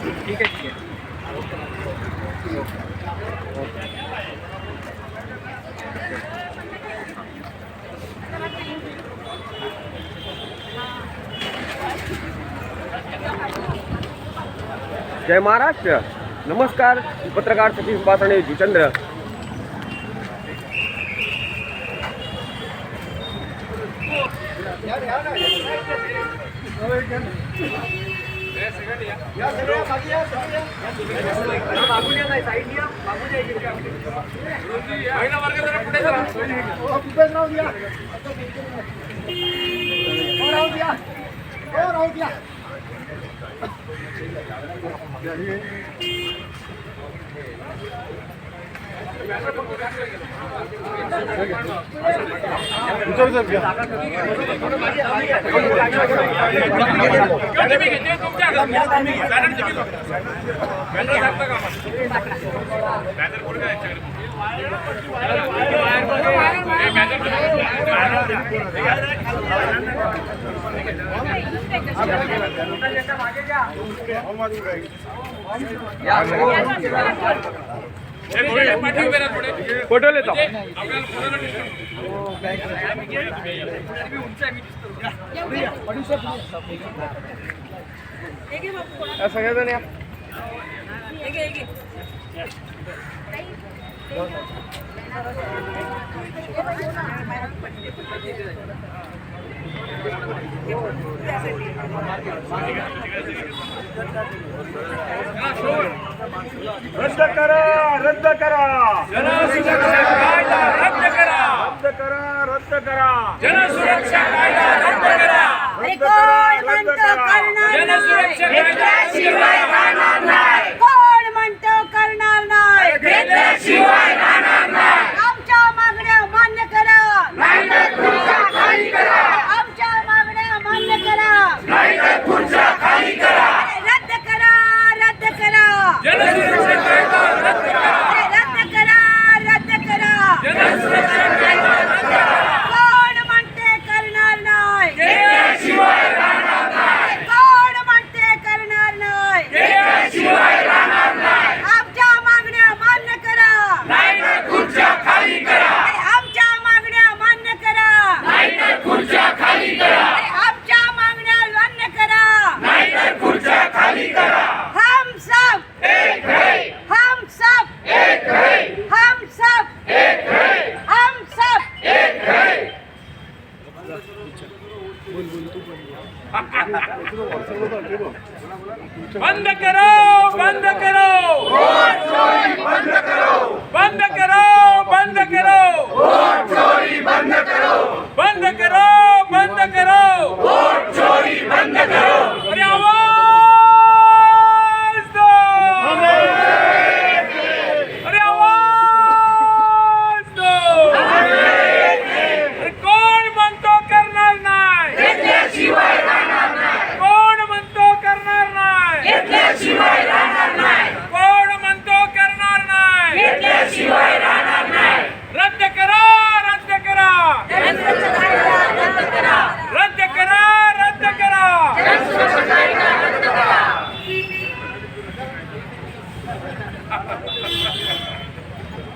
ठीक आहे. जय महाराष्ट्र. नमस्कार. पत्रकार सचिन पासणे जुचंद्र. फोटो लेतो. सगळेजण या. रद्द करा, रद्द करा, जनसुरक्षा कायदा रद्द करा, रद्द करा, रद्द करा, जनसुरक्षा कायदा रद्द करा, रद्द करा, जनसुरक्षा घेतल्याशिवाय राहणार नाही. कोण म्हणतो करणार नाही, घेतल्याशिवाय राहणार नाही. आमच्या मागण्या मान्य करा, नाहीतर खुर्च्या खाली करा, आमच्या मागण्या मान्य करा, नाहीतर खुर्च्या खाली करा, रद्द करा, रद्द करा, जनसुरक्षा कायदा रद्द करा, रद्द करा, रद्द करा. जनसुरक्षा कायदा रद्द करा. कोण म्हणते करणार नाही, घेतल्याशिवाय राहणार नाही. कोण म्हणते करणार नाही, घेतल्याशिवाय राहणार नाही. आमच्या मागण्या मान्य करा, नाहीतर खुर्च्या खाली करा, आमच्या मागण्या मान्य करा, नाहीतर खुर्च्या खाली करा, आमच्या मागण्या मान्य करा. नाहीतर खुर्च्या खाली करा. हम सब एक है, हम सब एक है, हम सब एक है, हम सब एक है. बंद करो, बंद करो, वोट चोरी बंद करो, बंद करो, बंद करो, वोट चोरी बंद करो, बंद करो, बंद करो, वोट चोरी बंद करो. अरे आवाज दो, अरे आवाज दो. अरे कोण म्हणतो करणार नाही, घेतल्याशिवाय राहणार नाही. कोण म्हणतो करणार नाही, घेतल्याशिवाय राहणार नाही. कोण म्हणतो करणार नाही, घेतल्याशिवाय राहणार नाही. रद्द करा, रद्द करा, रद्द करा, रद्द करा, रद्द करा.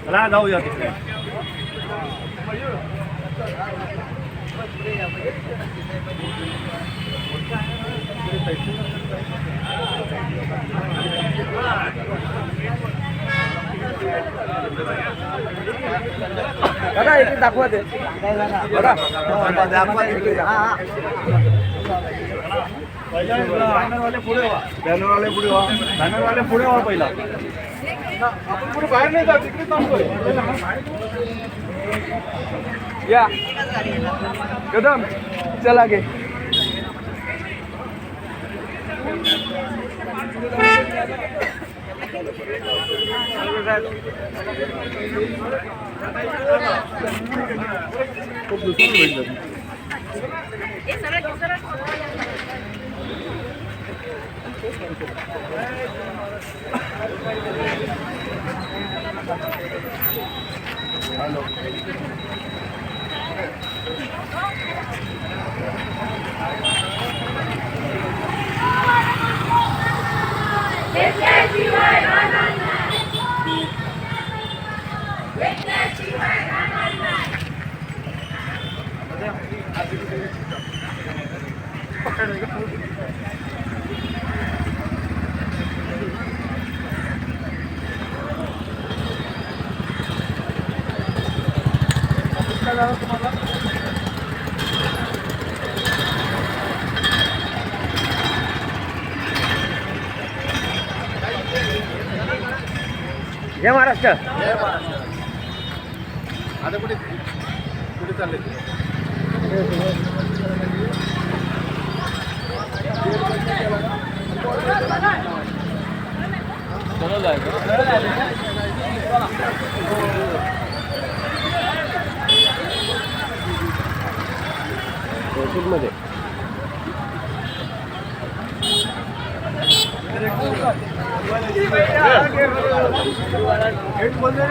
चला जाऊया तिकडे. दादा एक दाखवा ते. बघा. बॅनरवाले पुढे व्हा, बॅनरवाले पुढे व्हा, बॅनरवाले पुढे व्हा पहिला. आपण पुढे बाहेर नाही जात, तिकडे थांबतोय. या कदम चला गे. खूप दुसरं भेटलं. जय महाराष्ट्र. आता कुठे कुठे चालले मध्ये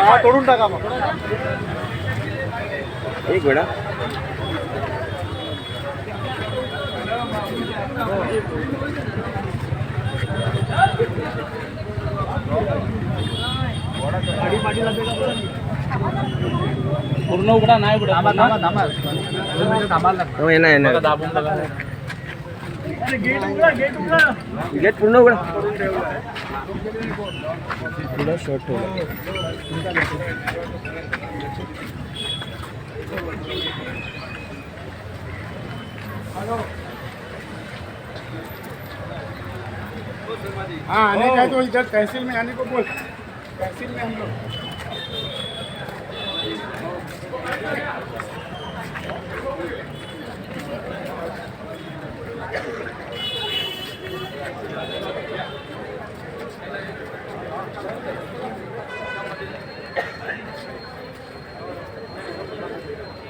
हा तोडून टाका मग. एक वेळा पूर्ण उघडा नाही उघडा. हो येणार येणार दाबून बघा. गेट पूर्ण उघडा. पुढं शर्ट ठेवला. हाँ आने का तो इधर तहसील में आने को बोल. तहसील में हम लोग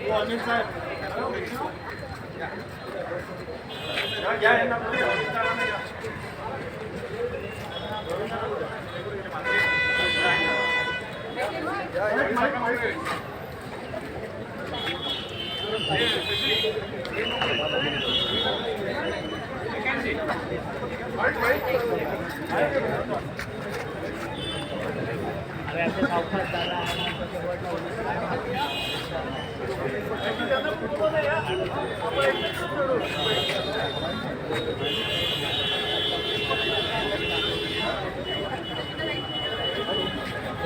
वो अनिल साहब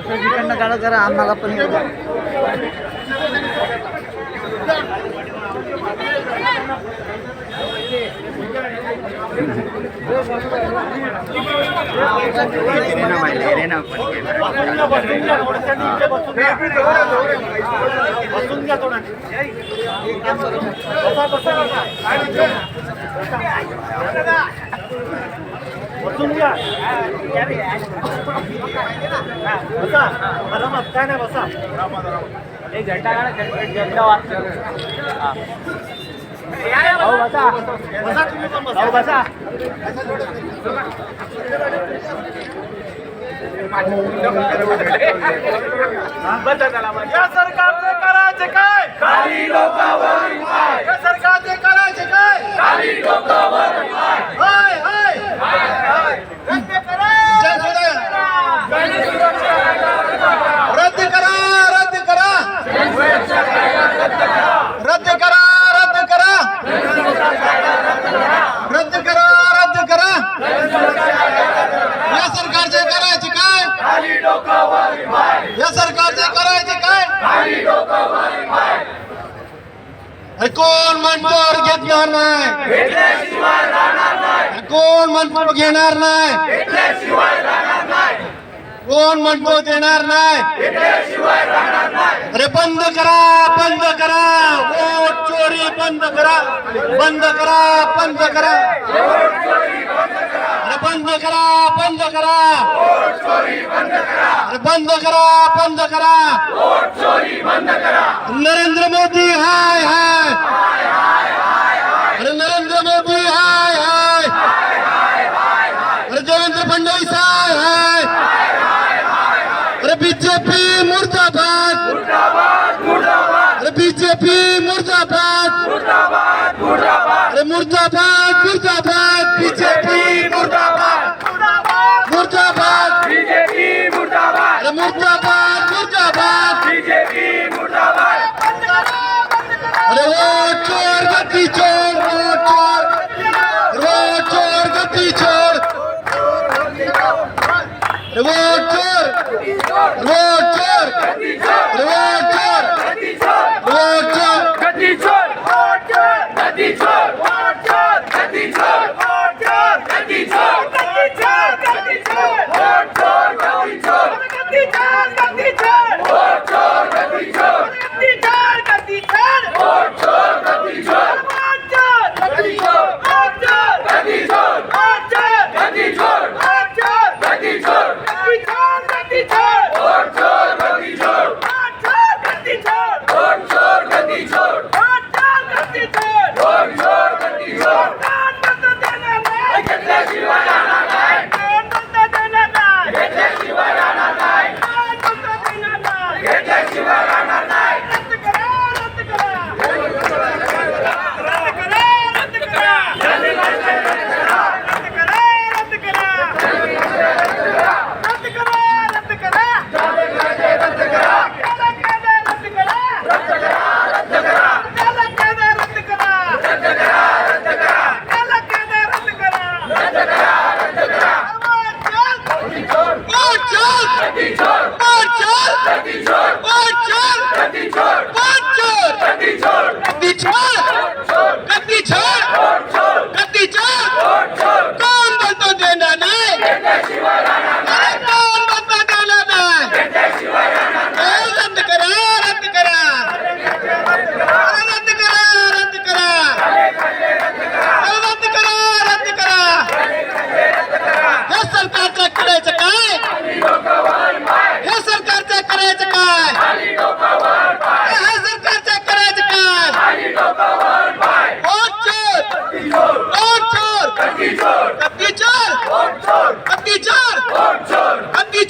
तिकडनं काढा जरा आम्हाला पण येऊ द्या. बसून घ्या थोडं. बसून घ्या. बसा आरामात काय नाही बसा. एक घंटा घंटा वाजता. बसा बसा तुम्ही पण बसा. बसा. या सरकारचे करायचे काय? खाली लोकांवर पाय. या सरकारचे करायचे काय? खाली लोकांवर पाय. हाय हाय रद्द करा. रद्द करा रद्द करा रद्द करा रद्द करा रद्द करा रद्द करा. या सरकारचे करायचे काय? खाली लोकांवर पाय. या सरकारचे करायचे काय? खाली लोकांवर पाय. कोण मनमाड घेणार नाही. घेतल्याशिवाय राहणार नाही. कोण मनमाड घेणार नाही. घेतल्याशिवाय राहणार नाही. कोण मनमाड देणार नाही. घेतल्याशिवाय राहणार नाही. अरे बंद करा बंद करा. वोट चोरी बंद करा. बंद करा बंद करा. वोट चोरी बंद करा. अरे बंद करा बंद करा. वोट चोरी बंद करा. अरे बंद करा बंद करा. वोट चोरी बंद करा. नरेंद्र मोदी हाय हाय. अरे नरेंद्र मोदी हाय हाय. अरे देवेंद्र फडणवीस हाय हाय. अरे बीजेपी मुर्दाबाद. अरे बीजेपी मुर्दाबाद. अरे मुर्दाबाद मुर्दाबाद. बीजेपी मुर्दाबाद मुर्दाबाद. बीजेपी मुर्दाबाद. अरे मुर्दाबाद मुर्दाबाद. बीजेपी मुर्दाबाद. अरे वोट चोर गद्दी चोर. वोट चोर. वोट चोर गद्दी चोर. वोट चोर. वोट चोर. वोट चोर. वोट चोर. गद्दी चोर. वोट चोर. गद्दी चोर. वोट चोर. गद्दी चोर. वोट चोर. गद्दी चोर.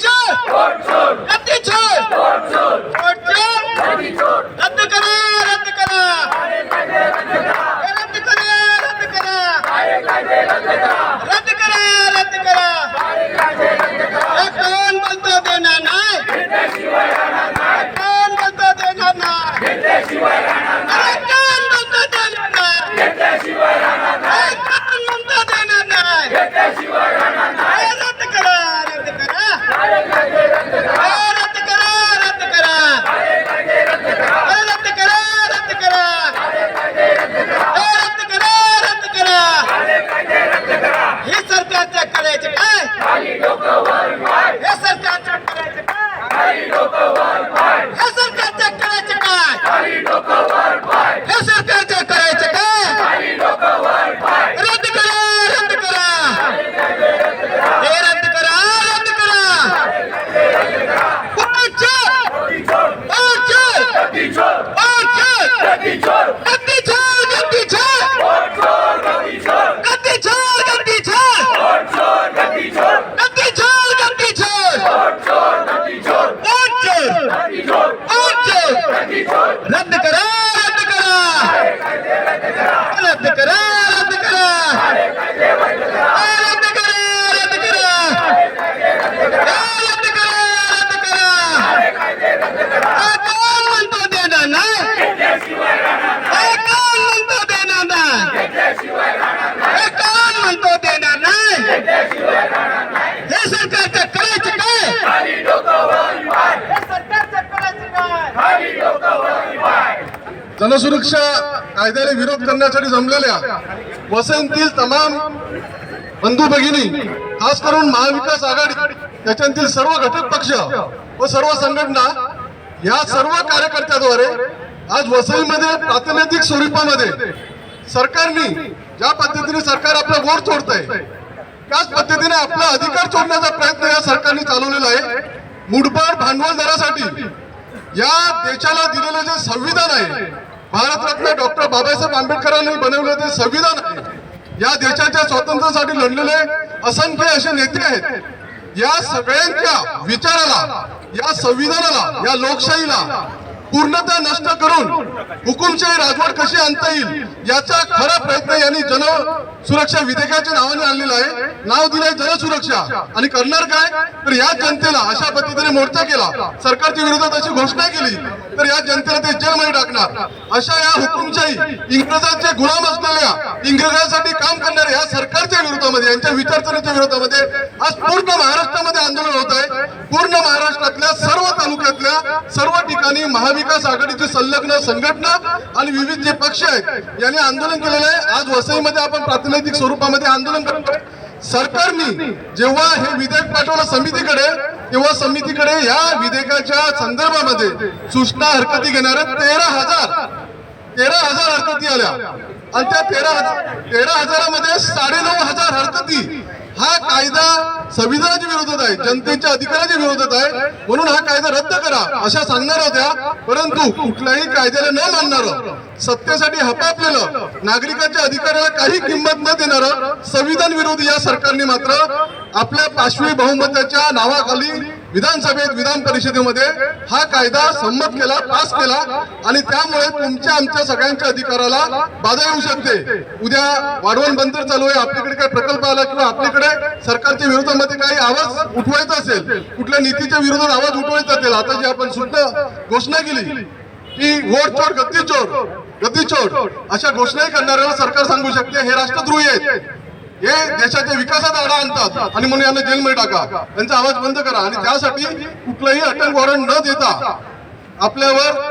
चोर गद्दी चोर वोट चोर रद्द करा रद्द करा रद्द करा रद्द करा रद्द करा रद्द करा हे कोण बोलतो देणार नाही कोण बोलतो देणार नाही अरे कोण बोलतो देणार नाही कोण बोलतो देणार नाही रद्द करा रद्द करा रद्द करा रद्द करा रद्द करा रद्द करा रद्द करा रद्द करा हे सरकारचं करायचं काय हे सरकारचं करायचं काय हे सरकारचं करायचं काय हे सरकारचं करायचं काय रद्द करा रद्द करा हे रद्द करा रद्द करा वोट चोर वोट चोर वोट चोर गद्दी चोर गद्दी चोर गद्दी चोर गद्दी चोर गद्दी चोर गद्दी चोर गद्दी चोर वोट चोर वोट चोर रद्द करा रद्द करा रद्द करा रद्द करा रद्द करा रद्द करा रद्द करा रद्द करा कोण म्हणतो देणार नाही कोण म्हणतो देणार नाही कोण म्हणतो देणार नाही हे सरकारचं करायचं काय हे सरकारचं करायचं काय जनसुरक्षा कायद्याला विरोध करण्यासाठी जमलेल्या वसईतील तमाम बंधू भगिनी, खास करून महाविकास आघाडी त्याच्यातील सर्व घटक पक्ष व सर्व संघटना या सर्व कार्यकर्त्याद्वारे आज वसईमध्ये प्रातिनिधिक स्वरूपामध्ये सरकारने ज्या पद्धतीने सरकार आपला वोट चोरत आहे त्याच पद्धतीने आपला अधिकार चोरण्याचा प्रयत्न या सरकारने चालवलेला आहे. मुठभर भांडवल दरासाठी या देशाला दिलेलं जे संविधान आहे, भारतरत्न डॉक्टर बाबासाहेब आंबेडकरांनी बनवलेलं ते संविधान आहे, या देशाच्या स्वातंत्र्यासाठी लढलेले असंख्य असे नेते आहेत. या सगळ्यांच्या विचाराला, या संविधानाला, या लोकशाहीला पूर्णतः नष्ट करून हुकुमशाही राजवट कशी आणता येईल याचा खरा प्रयत्न यांनी जन सुरक्षा विधेयकाच्या नावाने आणलेला आहे. नाव दिलंय जनसुरक्षा आणि करणार काय तर या जनतेला अशा पद्धतीने मोर्चा केला, सरकारच्या विरोधात अशी घोषणा केली तर या जनतेला ते जेलमध्ये टाकणार. अशा या हुकुमशाही इंग्रजांचे गुलाम असलेल्या, इंग्रजांसाठी काम करणाऱ्या या सरकारच्या विरोधामध्ये, यांच्या विचारसरणीच्या विरोधामध्ये आज पूर्ण महाराष्ट्रामध्ये आंदोलन होत आहे. पूर्ण महाराष्ट्रातल्या सर्व तालुक्यातल्या सर्व ठिकाणी महाविकास आघाडीची संलग्न संघटना आणि विविध जे पक्ष आहेत यांनी आंदोलन केलेलं आहे. आज वसईमध्ये आपण प्रातिनिधिक स्वरूपामध्ये आंदोलन करतोय. सरकारने जेव्हा हे विधेयक पाठवलं समितीकडे, तेव्हा समितीकडे या विधेयकाच्या संदर्भामध्ये सूचना हरकती घेणाऱ्या 13,000 हरकती आल्या आणि त्या 13,000मध्ये 9,500 हरकती हा कायदा संविधानाच्या विरोधात आहे, जनतेच्या अधिकाराच्या विरोधात आहे. म्हणून हा कायदा रद्द करा अशा सांगणार होत्या. परंतु कुठल्याही कायद्याला न मानणारं, सत्तेसाठी हपापलेलं, नागरिकांच्या अधिकाराला काही किंमत न देणारं संविधान विरोधी या सरकारने मात्र आपल्या पाशवी बहुमताच्या नावाखाली विधानसभेत, विधान परिषदेमध्ये हा कायदा संमत केला, पास केला आणि त्यामुळे तुमच्या आमच्या सगळ्यांच्या अधिकाराला बाधा येऊ शकते. उद्या वाढवण बंदर चालू आहे, आपल्याकडे काही प्रकल्प आला किंवा आपल्याकडे सरकारच्या विरोधामध्ये काही आवाज उठवायचा असेल, कुठल्या नीतीच्या विरोधात आवाज उठवायचा असेल, आता जी आपण सुद्धा घोषणा केली की वोट चोर गद्दी चोर गद्दी चोर अशा घोषणाही करणाऱ्याला सरकार सांगू शकते हे राष्ट्रद्रोही आहेत, हे देशाच्या विकासात आडा आणतात आणि म्हणून यांना जेलमध्ये टाका, त्यांचा आवाज बंद करा. आणि त्यासाठी कुठलंही अटक वॉरंट न देता आपल्यावर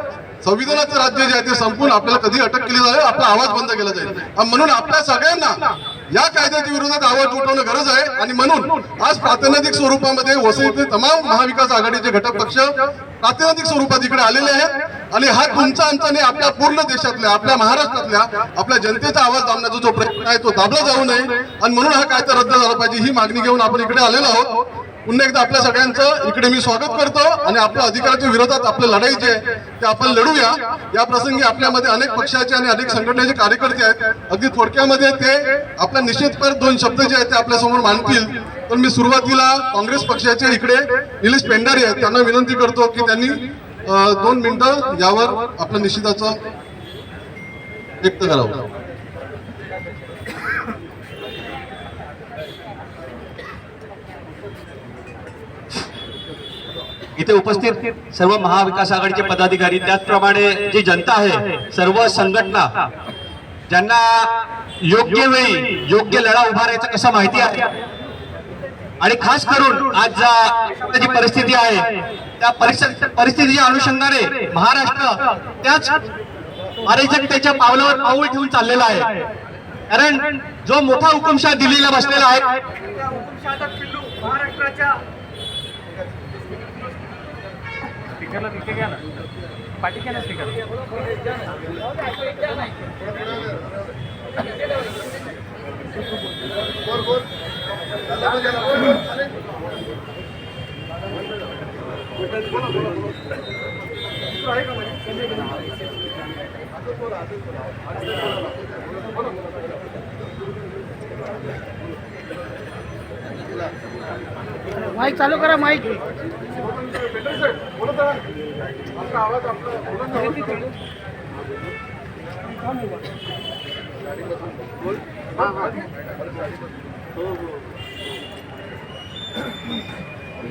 संविधानाचं राज्य जे आहे ते संपून आपल्याला कधी अटक केली जाईल, आपला आवाज बंद केला जाईल. म्हणून आपल्या सगळ्यांना या कायद्याच्या विरोधात आवाज उठवणं गरज आहे. आणि म्हणून आज प्रातिनिधिक स्वरूपामध्ये वसईतील तमाम महाविकास आघाडीचे घटक पक्ष प्रातिनिधिक स्वरूपात इकडे आलेले आहेत आणि हा तुमचा आमचा नाही, आपल्या पूर्ण देशातल्या, आपल्या महाराष्ट्रातल्या आपल्या जनतेचा आवाज दाबण्याचा जो प्रयत्न आहे तो दाबला जाऊ नये आणि म्हणून हा कायदा रद्द झाला पाहिजे ही मागणी घेऊन आपण इकडे आलेलो आहोत. पुन्हा एकदा आपल्या सगळ्यांचं इकडे मी स्वागत करतो आणि आपल्या अधिकाराच्या विरोधात आपली लढाई जी आहे ते आपण लढूया. या प्रसंगी आपल्यामध्ये अनेक पक्षाचे आणि अनेक संघटनेचे कार्यकर्ते आहेत. अगदी थोडक्यामध्ये ते आपल्या निषेधपर 2 शब्द जे आहेत ते आपल्यासमोर मांडतील. पण मी सुरुवातीला काँग्रेस पक्षाचे इकडे निलेश पेंढारे आहेत, त्यांना विनंती करतो की त्यांनी 2 मिनिटं यावर आपल्या निषेधाचं व्यक्त करावं. इथे उपस्थित सर्व महाविकास आघाडीचे पदाधिकारी, त्याचप्रमाणे जी जनता आहे, सर्व संघटना ज्यांना योग्य वेळी योग्य लढा उभारायचा कसं माहिती आहे आणि खास करून आज जी परिस्थिती आहे त्या परिस्थितीच्या अनुषंगाने महाराष्ट्र त्याच अराजकतेच्या पावलावर पाऊल ठेवून चाललेला आहे. कारण जो मोठा हुकुमशाह दिल्लीला बसलेला आहे, त्या हुकुमशहाचा पिल्लू महाराष्ट्राच्या स्पीकरला तिथे घ्या ना, पाठी घ्या ना स्पीकर. माईक चालू करा, माईक.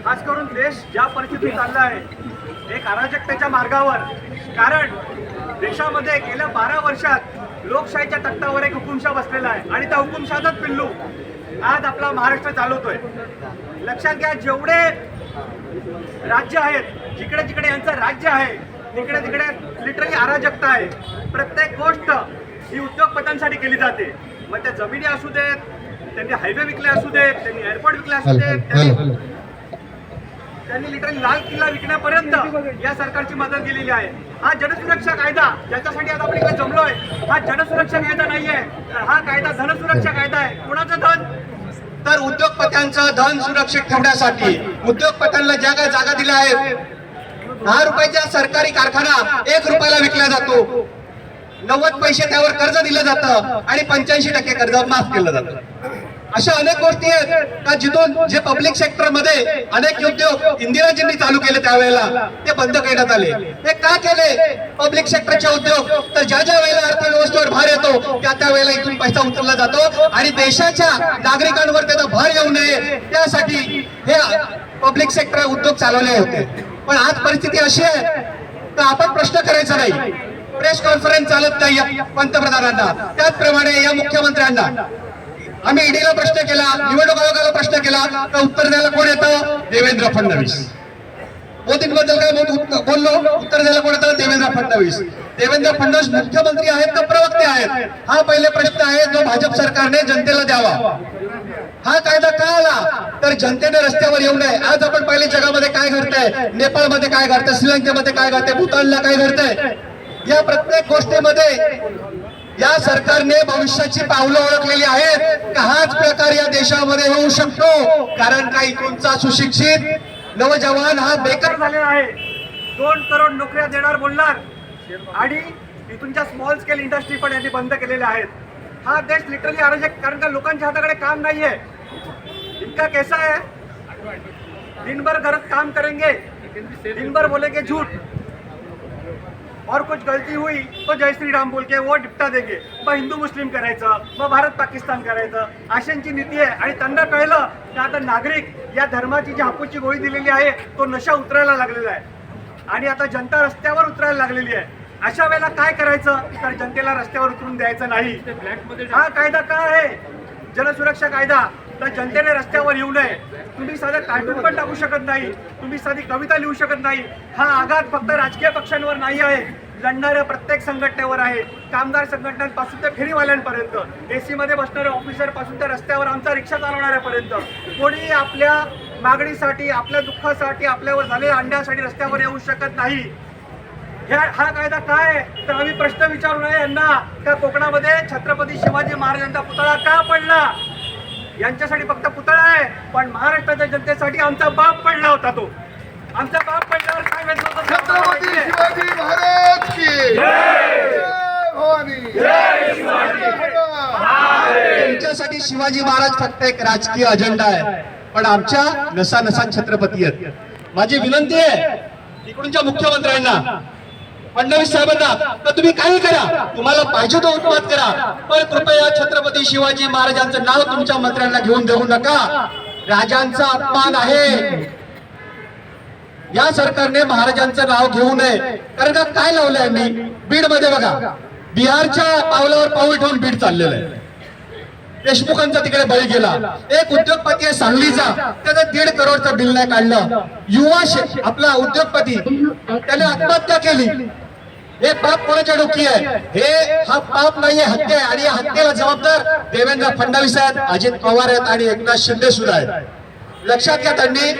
खास करून देश ज्या परिस्थितीत चालला आहे, एक अराजकतेच्या मार्गावर. कारण देशामध्ये गेल्या 12 वर्षात लोकशाहीच्या तख्तावर एक हुकुमशाह बसलेला आहे आणि त्या हुकुमशाहाचाच पिल्लू आज आपला महाराष्ट्र चालवतोय. लक्षात घ्या, जेवढे राज्य आहेत, जिकडे जिकडे यांचं राज्य आहे तिकडे तिकडे लिटरली अराजकता आहे. प्रत्येक गोष्ट ही उद्योगपत्यांसाठी केली जाते. मग त्या जमिनी असू देत, त्यांनी हायवे विकले असू देत, त्यांनी एअरपोर्ट विकले असू देत, त्यांनी लिटरली लाल किल्ला विकण्यापर्यंत या सरकारची मदत केलेली आहे. हा जनसुरक्षा कायदा ज्याच्यासाठी आता आपण इकडे जमलोय, हा जनसुरक्षा कायदा नाहीये, तर हा कायदा धनसुरक्षा कायदा आहे. कोणाचं धन? तर उद्योगपत्यांचं धन सुरक्षित ठेवण्यासाठी. उद्योगपत्यांना ज्या काय जागा दिल्या आहेत, 10 रुपयाचा सरकारी कारखाना 1 रुपयाला विकला जातो, 90 पैसे त्यावर कर्ज दिलं जातं आणि 85% कर्ज माफ केलं जातं. अशा अनेक गोष्टी आहेत का जिथून जे पब्लिक सेक्टर मध्ये अनेक उद्योग इंदिराजींनी चालू केले त्यावेळेला ते बंद करण्यात आले. हे का केले पब्लिक सेक्टरचे उद्योग? तर ज्या ज्या वेळेला अर्थव्यवस्थेवर भार येतो त्या वेळेला इथून पैसा उचलला जातो आणि देशाच्या नागरिकांवर त्याचा भार येऊ नये त्यासाठी हे पब्लिक सेक्टर उद्योग चालवले होते. पण आज परिस्थिती अशी आहे तर आपण प्रश्न करायचा नाही, प्रेस कॉन्फरन्स चालत नाही पंतप्रधानांना, त्याचप्रमाणे या मुख्यमंत्र्यांना. आम्ही ईडीला प्रश्न केला, निवडणूक आयोगाला प्रश्न केला, तर उत्तर द्यायला कोण येतं? देवेंद्र फडणवीस. मोदींबद्दल काय बोललो, उत्तर द्यायला कोण येतं? देवेंद्र फडणवीस. देवेंद्र फडणवीस मुख्यमंत्री आहेत का प्रवक्ते आहेत? हा पहिले प्रश्न आहे जो भाजप सरकारने जनतेला द्यावा. हा कायदा का आला? तर जनतेने रस्त्यावर येऊ नये. आज आपण पाहिले जगामध्ये काय घडतंय, नेपाळमध्ये काय घडतंय, श्रीलंकेमध्ये काय घडतंय, भूतानला काय घडतंय. या प्रत्येक गोष्टीमध्ये या सरकारने भविष्याची पावलं ओळखलेली आहेत का हाच प्रकार या देशामध्ये होऊ शकतो. कारण काही तुमचा सुशिक्षित नवजवान हा बेकार झालेला आहे. 2 करोड नोकऱ्या देणार बोलणार आणि इथूनच्या स्मॉल स्केल इंडस्ट्री पण यांनी बंद केलेल्या आहेत. हा देश लिटरली अराजक, कारण का लोकांच्या हाताकडे काम नाहीये. इनका कैसा है, दिन भर घर काम करेंगे, दिन भर बोलेंगे झूठ, और कुछ गलती हुई तो जय श्री राम बोल के वो निपटा देंगे. मग हिंदू मुस्लिम करायचं, मग भारत पाकिस्तान करायचं, अशांची नीती आहे. आणि त्यांना कळलं की आता नागरिक या धर्माची जी हापूची गोळी दिलेली आहे तो नशा उतरायला लागलेला आहे आणि आता जनता रस्त्यावर उतरायला लागलेली आहे. अशा वेळेला काय करायचं? तर जनतेला रस्त्यावर उतरून द्यायचं नाही. हा कायदा काय आहे? जनसुरक्षा कायदा. तर जनतेने रस्त्यावर येऊ नये. तुम्ही साधं कार्टून पण टाकू शकत नाही, तुम्ही साधी कविता लिहू शकत नाही. हा आघात फक्त राजकीय पक्षांवर नाही आहे, लढणाऱ्या प्रत्येक संघटनेवर आहे. कामगार संघटनांपासून ते फेरीवाल्यांपर्यंत, एसी मध्ये बसणाऱ्या ऑफिसर पासून ते रस्त्यावर आमचा रिक्षा चालवणाऱ्यापर्यंत कोणी आपल्या मागणीसाठी, आपल्या दुःखासाठी, आपल्यावर झालेल्या अन्यायासाठी रस्त्यावर येऊ शकत नाही. हा कायदा काय आहे? तर आम्ही प्रश्न विचारू नये यांना का कोकणामध्ये छत्रपती शिवाजी महाराजांचा पुतळा का पडला? यांच्यासाठी फक्त पुतळा आहे, पण महाराष्ट्राच्या जनतेसाठी आमचा बाप पडला होता तो. आमचा बाप पडल्यावर काय वेळ होतं ते आम्हाला छत्रपती माहिती आहे. शिवाजी महाराज की जय भवानी. त्यांच्यासाठी शिवाजी महाराज फक्त एक राजकीय अजेंडा आहे, पण आमच्या नसा नसा छत्रपती आहेत. माझी विनंती आहे इकडूनच्या मुख्यमंत्र्यांना, फडणवीस साहेबांना, तर तुम्ही काही करा, तुम्हाला पाहिजे तो उत्पाद करा, पण कृपया छत्रपती शिवाजी महाराजांचं नाव तुमच्या मंत्र्यांना घेऊन देऊ नका. राजांचा अपमान आहे. या सरकारने महाराजांचं नाव घेऊ नये. कारण का काय लावलंय यांनी बीड मध्ये बघा, बिहारच्या पावलावर पाऊल ठेवून बीड चाललेलं आहे. देशमुखांचा तिकडे बळी गेला. एक उद्योगपती आहे सांगलीचा, त्याचं 1.5 करोडचं बिल नाही काढलं. युवा आपला उद्योगपती त्याने आत्महत्या केली. हे पाप कोणाच्या डोकी आहे? हा पाप नाहीये, हत्या आहे. आणि या हत्येला जबाबदार देवेंद्र फडणवीस आहेत, अजित पवार आहेत आणि एकनाथ शिंदे सुद्धा आहेत. लक्षात घ्या, त्यांनी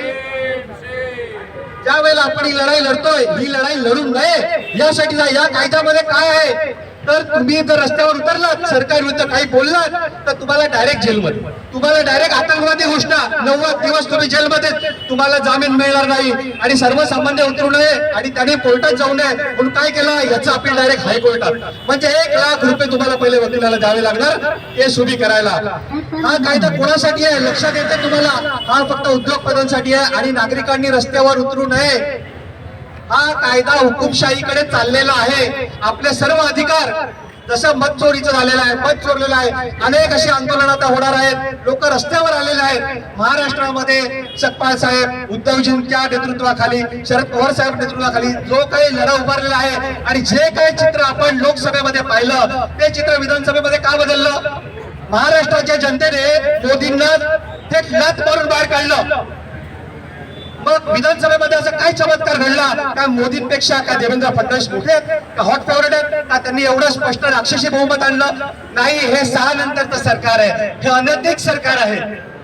ज्या वेळेला आपण ही लढाई लढतोय, ही लढाई लढू नये यासाठी या कायद्यामध्ये काय आहे, तर तुम्ही जर रस्त्यावर उतरलात, सरकार विरुद्ध काही बोललात, तर तुम्हाला डायरेक्ट जेलमध्ये, तुम्हाला डायरेक्ट आतंकवादी घोषणा, 90 दिवस तुम्ही जेलमध्ये, तुम्हाला जामीन मिळणार नाही. आणि सर्वसामान्य उतरू नये आणि त्यांनी कोर्टात जाऊ नये म्हणून काय केलं, याचं अपील डायरेक्ट हायकोर्टात. म्हणजे 1 लाख रुपये तुम्हाला पहिले वकिलाला द्यावे लागणार केस उभी करायला. हा कायदा कोणासाठी आहे लक्षात येते तुम्हाला? हा फक्त उद्योगपतींसाठी आहे आणि नागरिकांनी रस्त्यावर उतरू नये. हा कायदा हुकुमशाहीकडे चाललेला आहे. आपले सर्व अधिकार, जसं मत चोरीचं झालेलं आहे, मत चोरलेलं आहे, अनेक अशी आंदोलन आता होणार आहेत, लोक रस्त्यावर आलेले आहेत. महाराष्ट्रामध्ये सकपाळ साहेब, उद्धवजींच्या नेतृत्वाखाली, शरद पवार साहेब नेतृत्वाखाली जो काही लढा उभारलेला आहे आणि जे काही चित्र आपण लोकसभेमध्ये पाहिलं, ते चित्र विधानसभेमध्ये का बदललं? महाराष्ट्राच्या जनतेने मोदींना थेट लाथ मारून बाहेर काढलं. मग विधानसभेमध्ये असं काय चमत्कार घडला? काय मोदींपेक्षा काय देवेंद्र फडणवीस मोठे आहेत, का हॉट फेवरेट आहेत, का त्यांनी एवढं स्पष्ट राक्षसी बहुमत आणलं? नाही, हे 6 नंतरचं सरकार आहे. हे अनैतिक सरकार आहे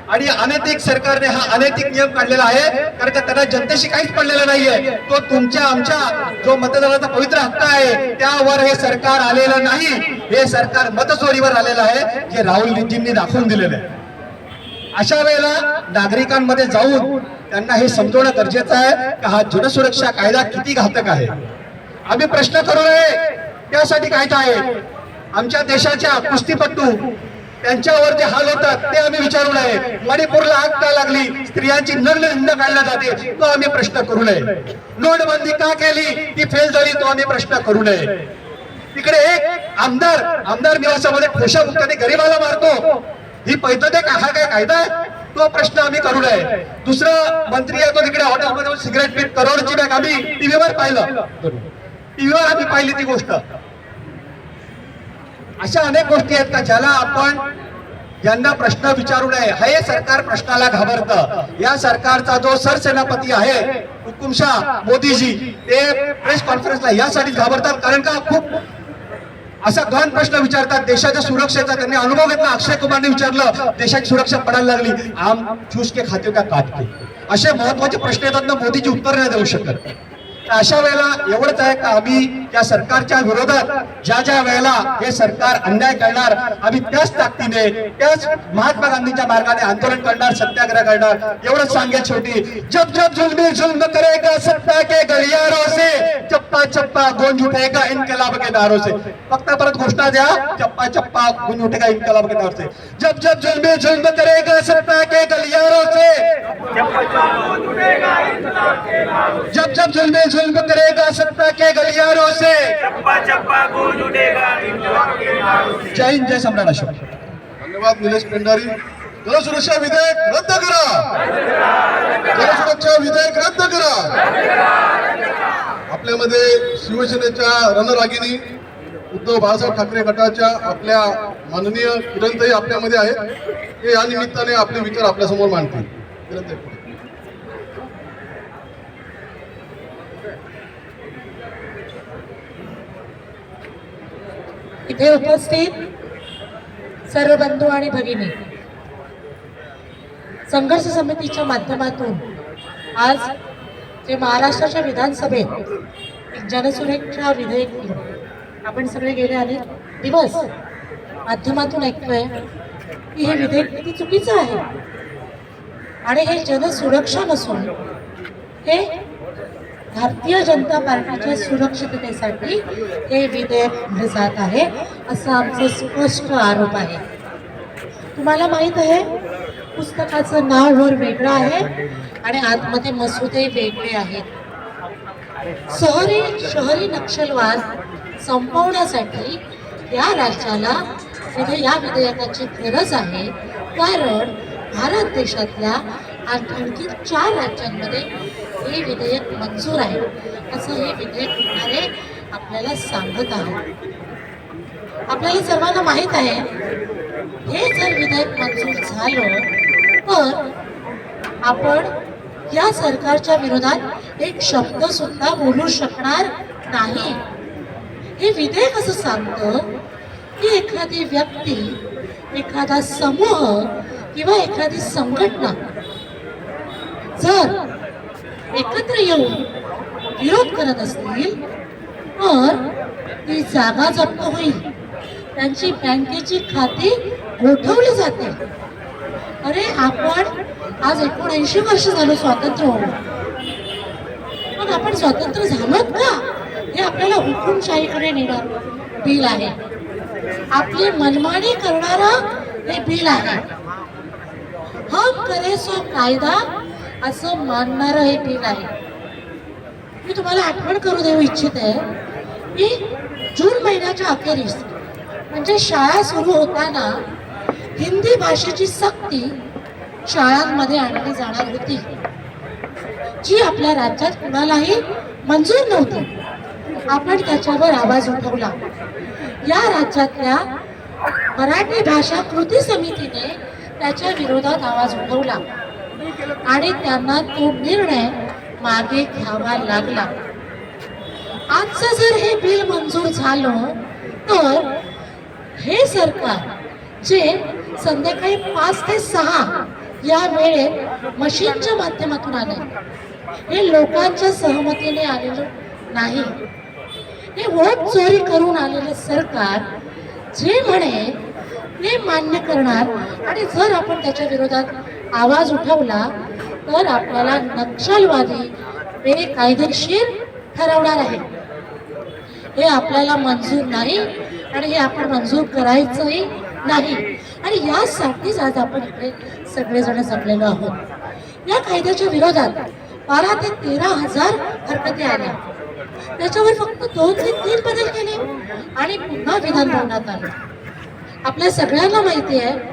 आणि अनैतिक सरकारने हा अनैतिक नियम काढलेला आहे, कारण का त्यांना जनतेशी काहीच पडलेलं नाहीये. तो तुमच्या आमच्या जो मतदाराचा पवित्र हक्क आहे त्यावर हे सरकार आलेलं नाही. हे सरकार मतचोरीवर आलेलं आहे, जे राहुलजींनी दाखवून दिलेलं आहे. अशा वेळेला नागरिकांमध्ये जाऊन त्यांना हे समजवणं गरजेचं आहे की हा जनसुरक्षा कायदा किती घातक आहे. आम्ही प्रश्न करू नये त्यासाठी कायदा आहे. आमच्या देशाच्या कुस्तीपटू त्यांच्यावर जे हाल होतात ते आम्ही विचारू नये. मणिपूरला आग का लागली, स्त्रियांची नग्न काढल्या जाते, तो आम्ही प्रश्न करू नये. नोटबंदी का केली, ती फेल झाली, तो आम्ही प्रश्न करू नये. तिकडे एक आमदार निवासामध्ये ठोशा मुक्ताने गरीबाला मारतो, ही पद्धत आहे का? हा काय कायदा आहे? तो प्रश्न आम्ही करू नये. दुसरं मंत्री आहे तो तिकडे हॉटेलमध्ये सिगरेट पीत, करोडची बॅग आम्ही टीव्हीवर पाहिलं, टीव्हीवर आम्ही पाहिली ती गोष्ट. अशा अनेक गोष्टी आहेत का ज्याला आपण यांना प्रश्न विचारू नये. हे सरकार प्रश्नाला घाबरतं. या सरकारचा जो सरसेनापती आहे हुकुमशाह मोदीजी, ते प्रेस कॉन्फरन्सला यासाठीच घाबरतात कारण का खूप असा गहन प्रश्न विचारतात. देशाच्या सुरक्षेचा त्यांनी अनुभव घेतला. अक्षय कुमारने विचारलं, देशाची सुरक्षा पडायला लागली, आम चूस के खाते का काट के, असे महत्वाचे प्रश्न येतात ना, मोदीची उत्तर नाही देऊ शकत. अशा वेळेला एवढंच आहे का आम्ही या सरकारच्या विरोधात ज्या वेळेला हे सरकार अन्याय करणार, आम्ही त्याच ताकदीने, त्याच महात्मा गांधींच्या मार्गाने आंदोलन करणार, सत्याग्रह करणार. एवढंच सांगेल शेवटी, जब जब जुल्म करेगा सत्ता के गलियारों से, चप्पा चप्पा गूंज उठेगा इनकलाब के नारों से. फक्त परत घोषणा द्या, चप्पा चप्पा गूंज उठेगा इनकलाब के नारों से. जब जब जुल्म करेगा सत्ता के गलियारों से, जब जब जुल्म करेगा सत्ता के गलियारों से, जय हिंद, जय सम्राट अशोक. धन्यवाद निलेश पेंढारी. जनसुरक्षा विधेयक रद्द करा, जनसुरक्षा विधेयक रद्द करा. आपल्यामध्ये शिवसेनेच्या रणरागिणी उद्धव बाळासाहेब ठाकरे गटाच्या आपल्या माननीय किरणताई आपल्यामध्ये आहेत. ते या निमित्ताने आपले विचार आपल्यासमोर मांडतील. किरणताई, इथे उपस्थित सर्व बंधू आणि भगिनी, संघर्ष समितीच्या माध्यमातून आज जे महाराष्ट्राच्या विधानसभेत एक जनसुरक्षा विधेयक आपण सगळे गेले अनेक दिवस माध्यमातून ऐकतोय, की हे विधेयक किती चुकीचं आहे आणि हे जनसुरक्षा नसून हे भारतीय जनता पार्टीच्या सुरक्षिततेसाठी हे विधेयक आणले जात आहे असा आमचा स्पष्ट आरोप आहे. तुम्हाला माहीत आहे पुस्तकाचं नाव वर वेगळं आहे आणि आतमध्ये मसुदे वेगळे आहेत. शहरी नक्षलवाद संपवण्यासाठी या राज्याला या विधेयकाची गरज आहे, कारण भारत देशातल्या आणखी 4 राज्यांमध्ये हे विधेयक मंजूर आहे असं हे विधेयक घेणारे आपल्याला सांगत आहे. आपल्याला सर्वांना माहीत आहे हे जर विधेयक मंजूर झालं तर आपण या सरकारच्या विरोधात एक शब्द सुद्धा बोलू शकणार नाही. हे विधेयक असं सांगतं की एखादी व्यक्ती, एखादा समूह किंवा एखादी संघटना जर एकत्र येऊन विरोध करत असतील तर ती जागा जप्त होईल, त्यांची बँकेची खाती गोठवली जातील. अरे आपण आज 79 वर्ष झालं स्वातंत्र्य होऊन, मग आपण स्वतंत्र झालोत का हे आपल्याला हुकुमशाहीकडे नेणं बिल आहे. आपली मनमानी करणारा हे बिल आहे. हम करे सो कायदा असं मानणारं हे बिल आहे. मी तुम्हाला आठवण करू देऊ इच्छिते की जून महिन्याच्या अखेरीस म्हणजे शाळा सुरू होताना हिंदी भाषेची सक्ती शाळांमध्ये आणली जाणार होती, जी आपल्या राज्यात कुणालाही मंजूर नव्हती. आपण त्याच्यावर आवाज उठवला. या राज्यातल्या मराठी भाषा कृती समितीने त्याच्या विरोधात आवाज उठवला आणि त्यांना तो निर्णय मागे घ्यावा लागला. आजचं जर हे बिल मंजूर झालं तर हे सरकार जे संध्याकाळी 5 ते 6 या वेळेत मशीनच्या माध्यमातून आले, हे लोकांच्या सहमतीने आलेलं नाही. हे वोट चोरी करून आलेलं सरकार जे म्हणे ते मान्य करणार आणि जर आपण त्याच्या विरोधात आवाज उठवला तर आपल्याला नक्षलवादी बेकायदेशीर ठरवणार आहे. हे आपल्याला मंजूर नाही आणि हे आपण मंजूर करायचंही नाही आणि यासाठीच आज आपण इकडे सगळेजण जमलेलो आहोत. या कायद्याच्या विरोधात 12 ते 13,000 हरकती आल्या. त्याच्यावर फक्त 2 ते 3 बदल केले आणि पुन्हा विधान भवनात आलं. आपल्या सगळ्यांना माहिती आहे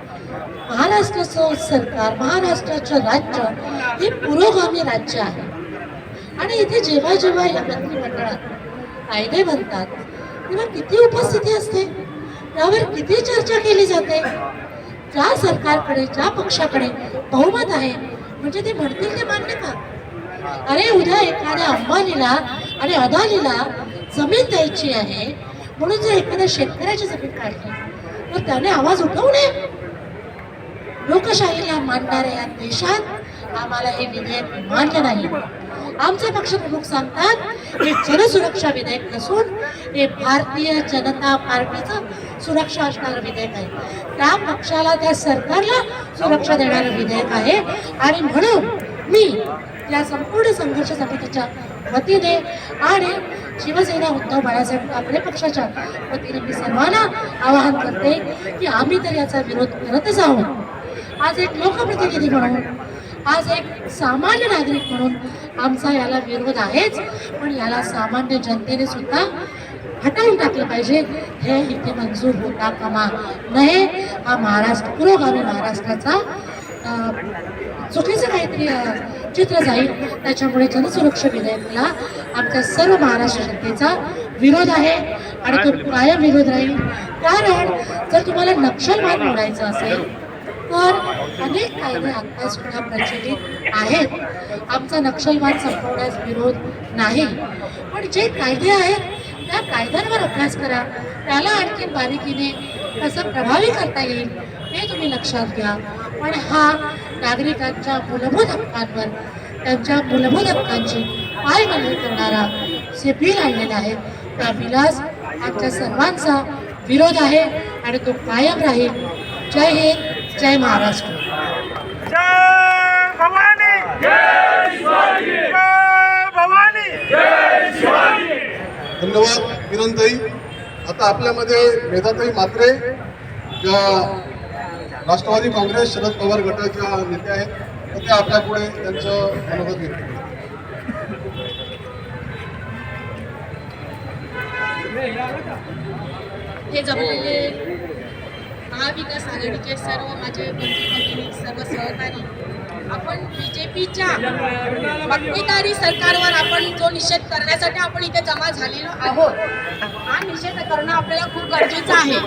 महाराष्ट्राचं सरकार, महाराष्ट्राचं राज्य हे पुरोगामी राज्य आहे आणि इथे जेव्हा जेव्हा या मंत्रिमंडळात कायदे बनतात तेव्हा किती उपस्थिती असते, त्यावर किती चर्चा केली जाते. ज्या सरकारकडे, ज्या पक्षाकडे बहुमत आहे म्हणजे ते म्हणतील ते मान्य का? अरे उद्या एखाद्या अंबानीला आणि अदानीला जमीन द्यायची आहे म्हणून जर एखाद्या शेतकऱ्याची जमीन काढली तर त्याने आवाज उठवू नये. लोकशाहीला मानणाऱ्या या देशात आम्हाला हे विधेयक मान्य नाही. आमचे पक्षप्रमुख सांगतात हे जनसुरक्षा विधेयक नसून हे भारतीय जनता पार्टीचं सुरक्षा असणारं विधेयक आहे. त्या पक्षाला, त्या सरकारला सुरक्षा देणारं विधेयक आहे आणि म्हणून मी या संपूर्ण संघर्ष समितीच्या वतीने आणि शिवसेना उद्धव बाळासाहेब ठाकरे पक्षाच्या वतीने मी सर्वांना आवाहन करते की आम्ही तर याचा विरोध करतच आहोत. आज एक लोकप्रतिनिधी म्हणून, आज एक सामान्य नागरिक म्हणून आमचा याला विरोध आहेच, पण याला सामान्य जनतेने सुद्धा हटवून टाकलं पाहिजे. हे इथे मंजूर होता कामा नये. हा महाराष्ट्र, पुरोगामी महाराष्ट्राचा चुकीचं काहीतरी चित्र जाईल. त्याच्यामुळे जनसुरक्षा विधेयकाला आमच्या सर्व महाराष्ट्र जनतेचा विरोध आहे आणि तो कायम विरोध राहील. कारण जर तुम्हाला नक्षलवाद मोडायचा असेल तर अनेक कायदे आता सुद्धा प्रचलित आहेत. आमचा नक्षलवाद संपवण्यास विरोध नाही, पण जे कायदे आहेत त्या कायद्यांवर अभ्यास करा. त्याला आणखी बारीकीने कसं प्रभावी करता येईल हे तुम्ही लक्षात घ्या. पण हा नागरिकांच्या मूलभूत हक्कांवर, त्यांच्या मूलभूत हक्कांची पायमल्ली करणारा जे बिल आणलेलं आहे त्या बिलास आमच्या सर्वांचा विरोध आहे आणि तो कायम राहील. जय हिंद. जय महाराष्ट्र. जय भवानी, जय शिवाजी, जय भवानी, जय शिवाजी. धन्यवाद किरणताई. आता आपल्यामध्ये मेधाताई म्हात्रे ज्या राष्ट्रवादी काँग्रेस शरद पवार गटाच्या नेत्या आहेत, तर त्या आपल्या पुढे त्यांचं मनोगत व्यक्त करतात. हे जमलेले महाविकास आघाडीचे सर्व माझे बंधू भगिनी, सर्व सहकारी, आपण बीजेपीच्या मक्तेदारी सरकारवर आपण जो निषेध करण्यासाठी आपण इथे जमा झालेलो आहोत, हा निषेध करणं आपल्याला खूप गरजेचं आहे.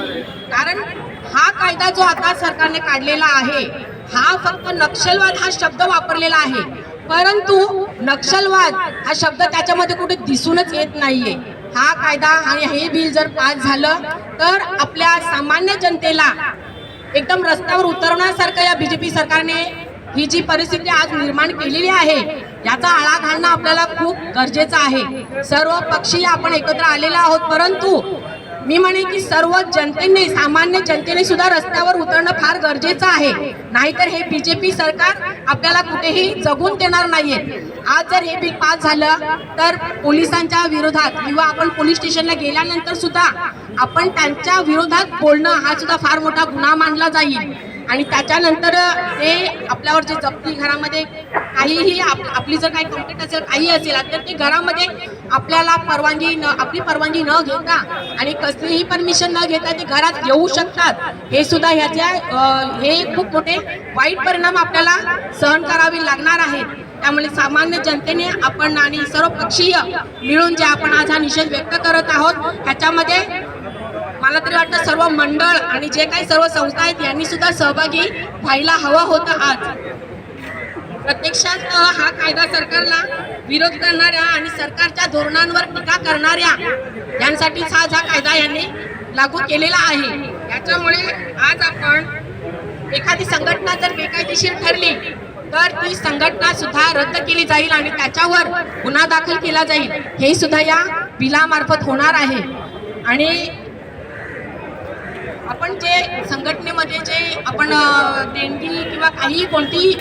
कारण हा कायदा जो आता सरकारने काढलेला आहे, हा फक्त नक्षलवाद हा शब्द वापरलेला आहे, परंतु नक्षलवाद हा शब्द त्याच्यामध्ये कुठे दिसूनच येत नाहीये. हा कायदा आणि हे बिल जर पास झालं तर आपल्या सामान्य जनतेला एकदम रस्त्यावर उतरवण्यासारखं या बीजेपी सरकारने ही जी परिस्थिती आज निर्माण केलेली आहे, याचा आळा घालणं आपल्याला खूप गरजेचं आहे. सर्व पक्षीय आपण एकत्र आलेले आहोत, परंतु मी म्हणेन की सर्व जनतेने, सामान्य जनतेने सुद्धा रस्त्यावर उतरणं फार गरजेचं आहे. नाहीतर हे बीजेपी सरकार आपल्याला कुठेही जगून देणार नाहीये. आज जर हे बिल पास झालं तर पोलिसांच्या विरोधात किंवा आपण पोलीस स्टेशनला गेल्यानंतर सुद्धा आपण त्यांच्या विरोधात बोलणं हा सुद्धा फार मोठा गुन्हा मानला जाईल. आणि त्याच्यानंतर ते आपल्यावर जे जप्ती घरामध्ये काहीही आपली जर काही कंप्लेंट असेल, काही असेल, तर ते घरामध्ये आपल्याला आपली परवानगी न घेता आणि कसलीही परमिशन न घेता ते घरात येऊ शकतात. हे सुद्धा हे खूप मोठे वाईट परिणाम आपल्याला सहन करावे लागणार आहेत. त्यामुळे सामान्य जनतेने आपण आणि सर्व पक्षीय मिळून जे आपण आज हा निषेध व्यक्त करत आहोत, ह्याच्यामध्ये मला तरी वाटतं सर्व मंडळ आणि जे काही सर्व संस्था आहेत यांनी सुद्धा सहभागी व्हायला हवं होतं. आज प्रत्यक्षात हा कायदा सरकारला विरोध करणाऱ्या आणि सरकारच्या धोरणांवर टीका करणाऱ्या यांसाठीच हा कायदा यांनी लागू केलेला आहे. याच्यामुळे आज आपण एखादी संघटना जर बेकायदेशीर ठरली तर ती संघटना सुद्धा रद्द केली जाईल आणि त्याच्यावर गुन्हा दाखल केला जाईल. हे सुद्धा या बिलामार्फत होणार आहे. आणि आपण जे संघटनेमध्ये जे आपण देणगी किंवा काही कोणतीही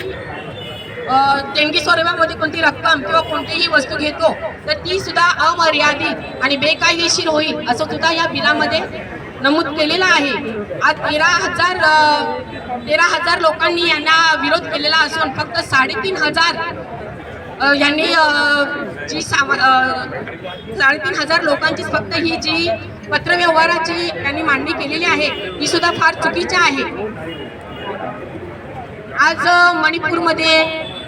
देणगी स्वरूपामध्ये कोणती रक्कम किंवा कोणतीही वस्तू घेतो तर ती सुद्धा अमर्यादित आणि बेकायदेशीर होईल असं सुद्धा या बिलामध्ये नमूद केलेलं आहे. आज 13,000 लोकांनी यांना विरोध केलेला असून फक्त 3,500 यांनी 3,500 लोकांची फक्त ही जी पत्रव्यवहाराची त्यांनी मांडणी केलेली आहे ही सुद्धा फार चुकीची आहे. आज मणिपूरमध्ये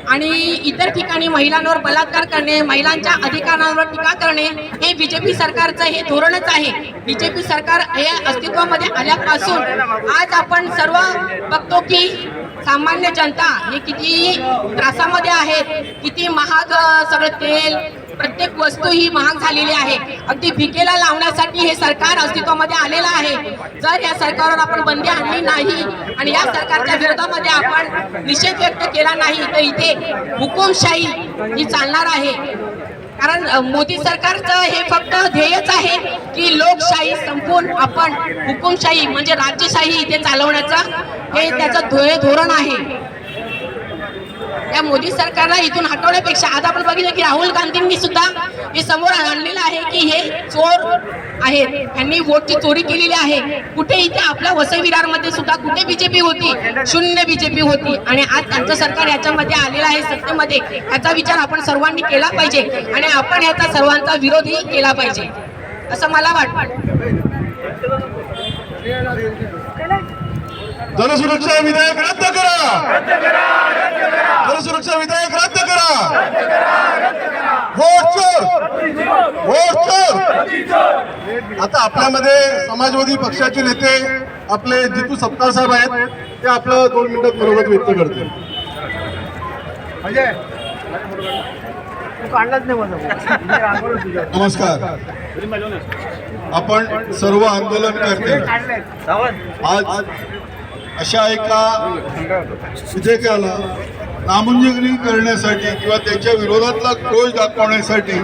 आणि इतर ठिकाणी महिलांवर बलात्कार करणे, महिलांच्या अधिकारांवर टीका करणे हे बीजेपी सरकारचं हे धोरणच आहे. बीजेपी सरकार हे अस्तित्वामध्ये आल्यापासून आज आपण सर्व बघतो की सामान्य जनता हे किती त्रासामध्ये आहेत, किती महाग सगळं तेल, प्रत्येक वस्तू ही महाग झालेली आहे. अगदी भिकेला लावण्यासाठी हे सरकार अस्तित्वामध्ये आलेलं आहे. जर या सरकारवर आपण बंदी आणली नाही आणि या सरकारच्या विरोधामध्ये आपण निषेध व्यक्त केला नाही तर इथे हुकुमशाही ही चालणार आहे. कारण मोदी सरकारचं हे फक्त ध्येयच आहे की लोकशाही संपवून आपण हुकुमशाही म्हणजे राज्यशाही इथे चालवण्याचं हे त्याचं धोरण आहे. या मोदी सरकारला इथून हटवण्यापेक्षा आज आपण बघितलं की राहुल गांधींनी सुद्धा हे समोर आणलेलं आहे की हे चोर आहेत, त्यांनी वोटची चोरी केलेली आहे. कुठे इथे आपल्या वसई विरारमध्ये सुद्धा कुठे बीजेपी होती, शून्य बीजेपी होती आणि आज त्यांचं सरकार याच्यामध्ये आलेलं आहे सत्तेमध्ये. याचा विचार आपण सर्वांनी केला पाहिजे आणि आपण याचा सर्वांचा विरोधही केला पाहिजे असं मला वाटतं. जनसुरक्षा विधेयक रद्द करा, जनसुरक्षा विधेयक रद्द करा, वोट चोर, वोट चोर. आता आपल्यामध्ये समाजवादी पक्षाचे नेते आपले जितू सत्तार साहेब आहेत, ते आपलं 2 मिनिटात मनोगत व्यक्त करतील. नमस्कार. आपण सर्व आंदोलनकर्ते आज अशा एका विधेयकाला नामंजूर करण्यासाठी किंवा त्याच्या विरोधातला क्रोध दाखवण्यासाठी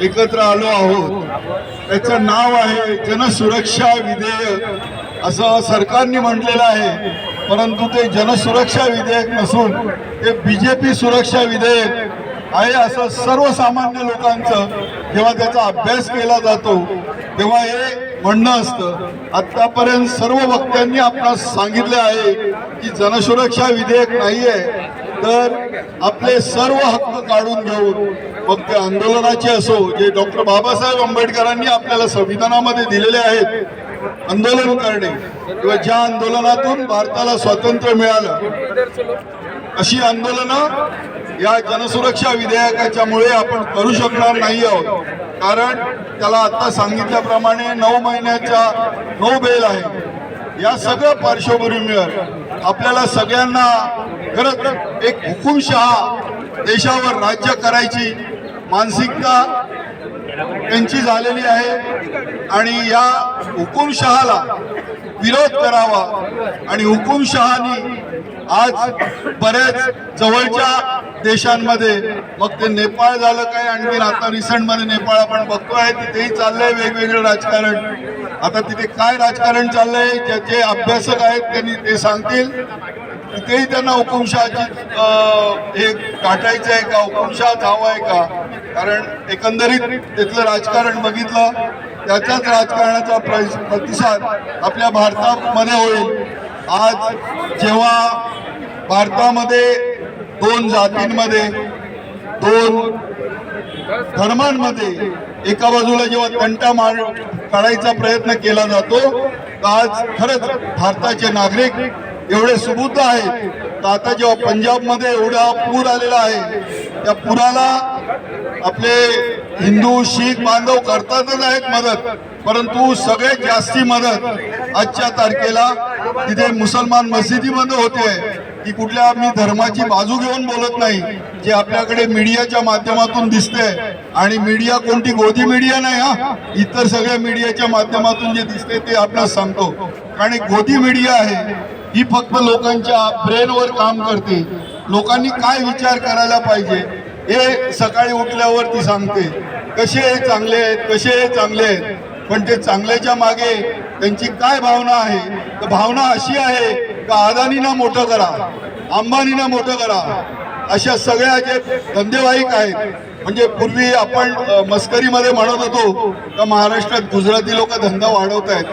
एकत्र आलो आहोत. त्याचं नाव आहे जनसुरक्षा विधेयक असं सरकारने म्हटलेलं आहे. परंतु ते जनसुरक्षा विधेयक नसून ते BJP सुरक्षा विधेयक आहे असं सर्वसामान्य लोकांचं जेव्हा त्याचा अभ्यास केला जातो तेव्हा हे म्हणणं असतं. आतापर्यंत सर्व वक्त्यांनी आपणास सांगितले आहे की जनसुरक्षा विधेयक नाहीये तर आपले सर्व हक्क काढून घेऊन मग ते आंदोलनाचे असो जे डॉक्टर बाबासाहेब आंबेडकरांनी आपल्याला संविधानामध्ये दिलेले आहेत आंदोलन करणे किंवा ज्या आंदोलनातून भारताला स्वातंत्र्य मिळालं अशी आंदोलनं या जनसुरक्षा विधेयकाच्यामुळे आपण करू शकणार नाही आहोत. कारण त्याला आता सांगितल्याप्रमाणे 9 महिन्याचा नो बेल आहे. या सगळ्या पार्श्वभूमीवर आपल्याला सगळ्यांना खरंच एक हुकुमशहा देशावर राज्य करायची मानसिकता त्यांची झालेली आहे आणि या हुकुमशहाला विरोध करावा. आणि हुकुमशहानी आज बऱ्याच जवळच्या देशांमध्ये मग ते नेपाळ झालं काय आणखी आता रिसेंटमध्ये नेपाळ आपण बघतोय तिथेही चाललंय वेगवेगळं राजकारण. आता तिथे काय राजकारण चाललंय ज्याचे अभ्यासक आहेत त्यांनी ते सांगतील. तिथेही त्यांना हुकुमशहाची हे गाठायचं आहे का हुकुमशहा हवा आहे का. कारण एकंदरीत तिथलं राजकारण बघितलं त्याच्याच राजकारणाचा प्रतिसाद आपल्या भारतामध्ये होईल. आज जेव्हा भारतामध्ये 2 जातींमध्ये 2 धर्मांमध्ये एका बाजूला जेव्हा तंटा काढायचा प्रयत्न केला जातो तर आज खरंच भारताचे नागरिक एवढे सुबूत आहेत. तर आता जेव्हा पंजाबमध्ये एवढा पूर आलेला आहे त्या पुराला आपले हिंदू शीख बांधव करतातच आहेत मदत परंतु सगळ्यात जास्ती मदत आजच्या तारखेला तिथे मुसलमान मशिदीमध्ये होते की कुठल्या मी धर्माची बाजू घेऊन बोलत नाही जे आपल्याकडे मीडियाच्या माध्यमातून दिसते आणि मीडिया कोणती गोदी मीडिया नाही हा इतर सगळ्या मीडियाच्या माध्यमातून जे दिसते ते आपल्याला सांगतो. कारण गोदी मीडिया आहे ही फक्त लोकांच्या ब्रेनवर काम करते. लोकांनी काय विचार करायला पाहिजे हे सकाळी उठल्यावर ती सांगते. कसे हे चांगले आहेत कसे हे चांगले आहेत पण ते चांगल्याच्या मागे त्यांची काय भावना आहे. तर भावना अशी आहे का अदानींना मोठं करा अंबानींना मोठं करा अशा सगळ्या जे धंदेवाईक आहेत. म्हणजे पूर्वी आपण मस्करीमध्ये म्हणत होतो का महाराष्ट्रात गुजराती लोक धंदा वाढवत आहेत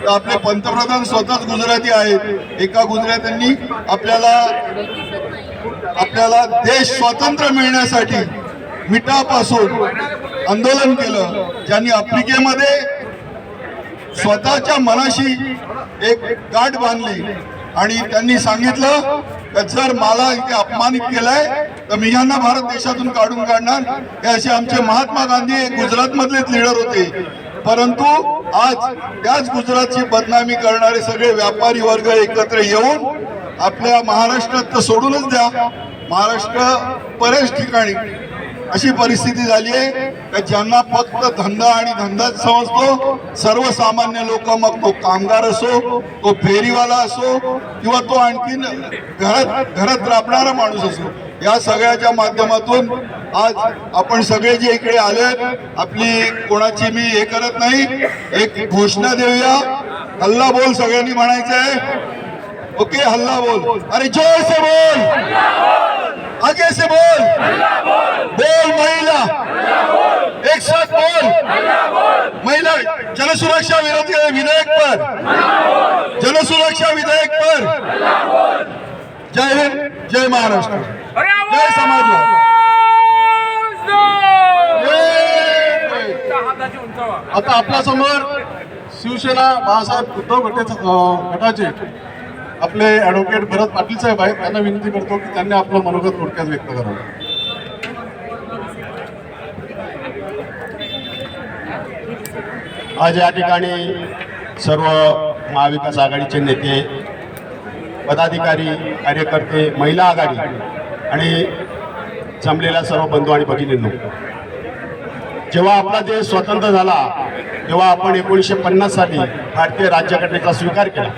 तर आपले पंतप्रधान स्वतःच गुजराती आहेत. एका गुजरात्यांनी आपल्याला देश स्वातंत्र्य मिळण्यासाठी मिठापासून आंदोलन केलं. ज्यांनी आफ्रिकेमध्ये स्वतःच्या मनाशी एक गाठ बांधली आणि त्यांनी सांगितलं की जर मला इथे अपमानित केलाय तर मी यांना भारत देशातून काढून काढणार. हे असे आमचे महात्मा गांधी गुजरातमधलेच लीडर होते. परंतु आज त्याच गुजरातची बदनामी करणारे सगळे व्यापारी वर्ग एकत्र येऊन आपल्या महाराष्ट्रात तर सोडूनच द्या महाराष्ट्र बऱ्याच ठिकाणी अशी परिस्थिती झाली आहे की ज्यांना फक्त धंदा आणि धंदाच समजतो सर्वसामान्य लोक मग तो कामगार असो तो फेरीवाला असो किंवा तो आणखीन घरात राबणारा माणूस असो या सगळ्याच्या माध्यमातून आज आपण सगळे जे इकडे आलेत आपली कोणाची मी हे करत नाही एक घोषणा देऊया. हल्ला बोल सगळ्यांनी म्हणायचं आहे. ओके हल्ला बोल. अरे जोर से बोल आगे से बोल बोल महिला एक साथ बोल महिला जनसुरक्षा विधेयक पर जनसुरक्षा विधेयक पर जय हिंद जय महाराष्ट्र जय समाजवाद. आता आपल्या समोर शिवसेना बाळासाहेब उद्धव गटाचे आपले ॲडव्होकेट भरत पाटील साहेब आहेत. त्यांना विनंती करतो की त्यांनी आपलं मनोगत थोडक्यात व्यक्त करावं. आज या ठिकाणी सर्व महाविकास आघाडीचे नेते पदाधिकारी कार्यकर्ते महिला आघाडी आणि जमलेल्या सर्व बंधू आणि भगिनींनो जेव्हा आपला देश स्वतंत्र झाला तेव्हा आपण 1950 साली भारतीय राज्यघटनेचा स्वीकार केला.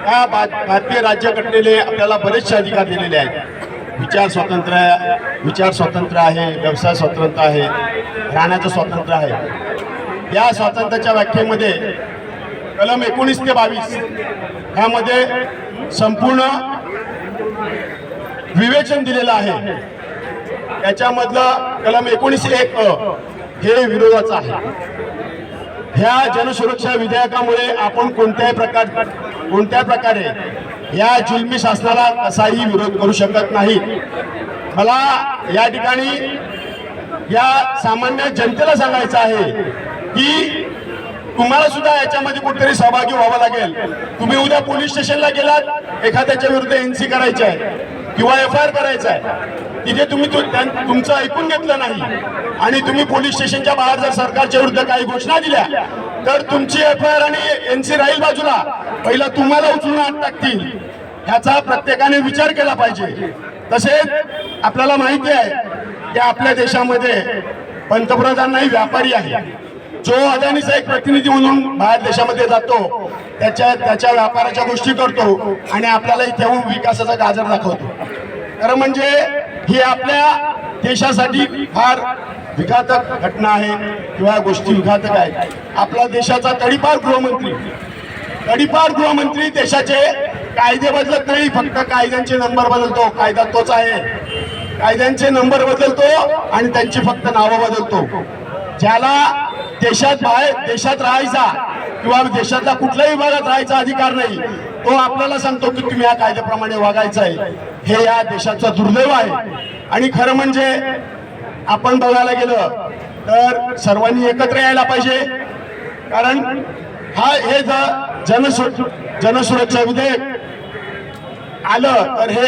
या भारतीय राज्यघटनेने आपल्याला बरेचसे अधिकार दिलेले आहेत. विचार स्वातंत्र्य आहे व्यवसाय स्वातंत्र्य आहे राहण्याचं स्वातंत्र्य आहे. या स्वातंत्र्याच्या व्याख्येमध्ये कलम 19 ते 22 ह्यामध्ये संपूर्ण विवेचन दिलेलं आहे. त्याच्यामधलं कलम 19(1) हे विरोधाचं आहे. ह्या जनसुरक्षा विधेयकामुळे आपण कोणत्या प्रकारे या जुलमी शासनाला कसाही विरोध करू शकत नाही. मला या ठिकाणी या सामान्य जनतेला सांगायचं आहे की तुम्हाला सुद्धा याच्यामध्ये कुठेतरी सहभागी व्हावं लागेल. तुम्ही उद्या पोलीस स्टेशनला गेलात, एखाद्याच्या विरुद्ध NC करायचं आहे किंवा FIR करायचं आहे, तिथे तुम्ही तुमचं ऐकून घेतलं नाही आणि तुम्ही पोलीस स्टेशनच्या बाहेर जर सरकारच्या विरुद्ध काही घोषणा दिल्या तर तुमची FIR आणि NC राहील बाजूला, पहिला तुम्हाला उचलून आत टाकतील. ह्याचा प्रत्येकाने विचार केला पाहिजे. तसेच आपल्याला माहिती आहे की आपल्या देशामध्ये पंतप्रधानही व्यापारी आहे. जो अदानीचा एक प्रतिनिधी म्हणून बाहेर देशामध्ये जातो, त्याच्या व्यापाराच्या गोष्टी करतो आणि आपल्याला इथे येऊन विकासाचा गाजर दाखवतो. खरं म्हणजे ही आपल्या देशासाठी फार विघातक घटना आहे किंवा गोष्टी विघातक आहेत. आपला देशाचा तडीपार गृहमंत्री देशाचे कायदे बदलत नाही, फक्त कायद्यांचे नंबर बदलतो. कायदा तोच आहे, कायद्यांचे नंबर बदलतो आणि त्यांची फक्त नावं बदलतो. ज्याला देशात राहायचा किंवा देशातल्या कुठल्याही भागात राहायचा अधिकार नाही, तो आपल्याला सांगतो की तुम्ही या कायद्याप्रमाणे वागायचं आहे. हे या देशाचं दुर्दैव आहे. आणि खरं म्हणजे आपण बघायला गेलं तर सर्वांनी एकत्र यायला पाहिजे. कारण हे जनसुरक्षा विधेयक आलं तर हे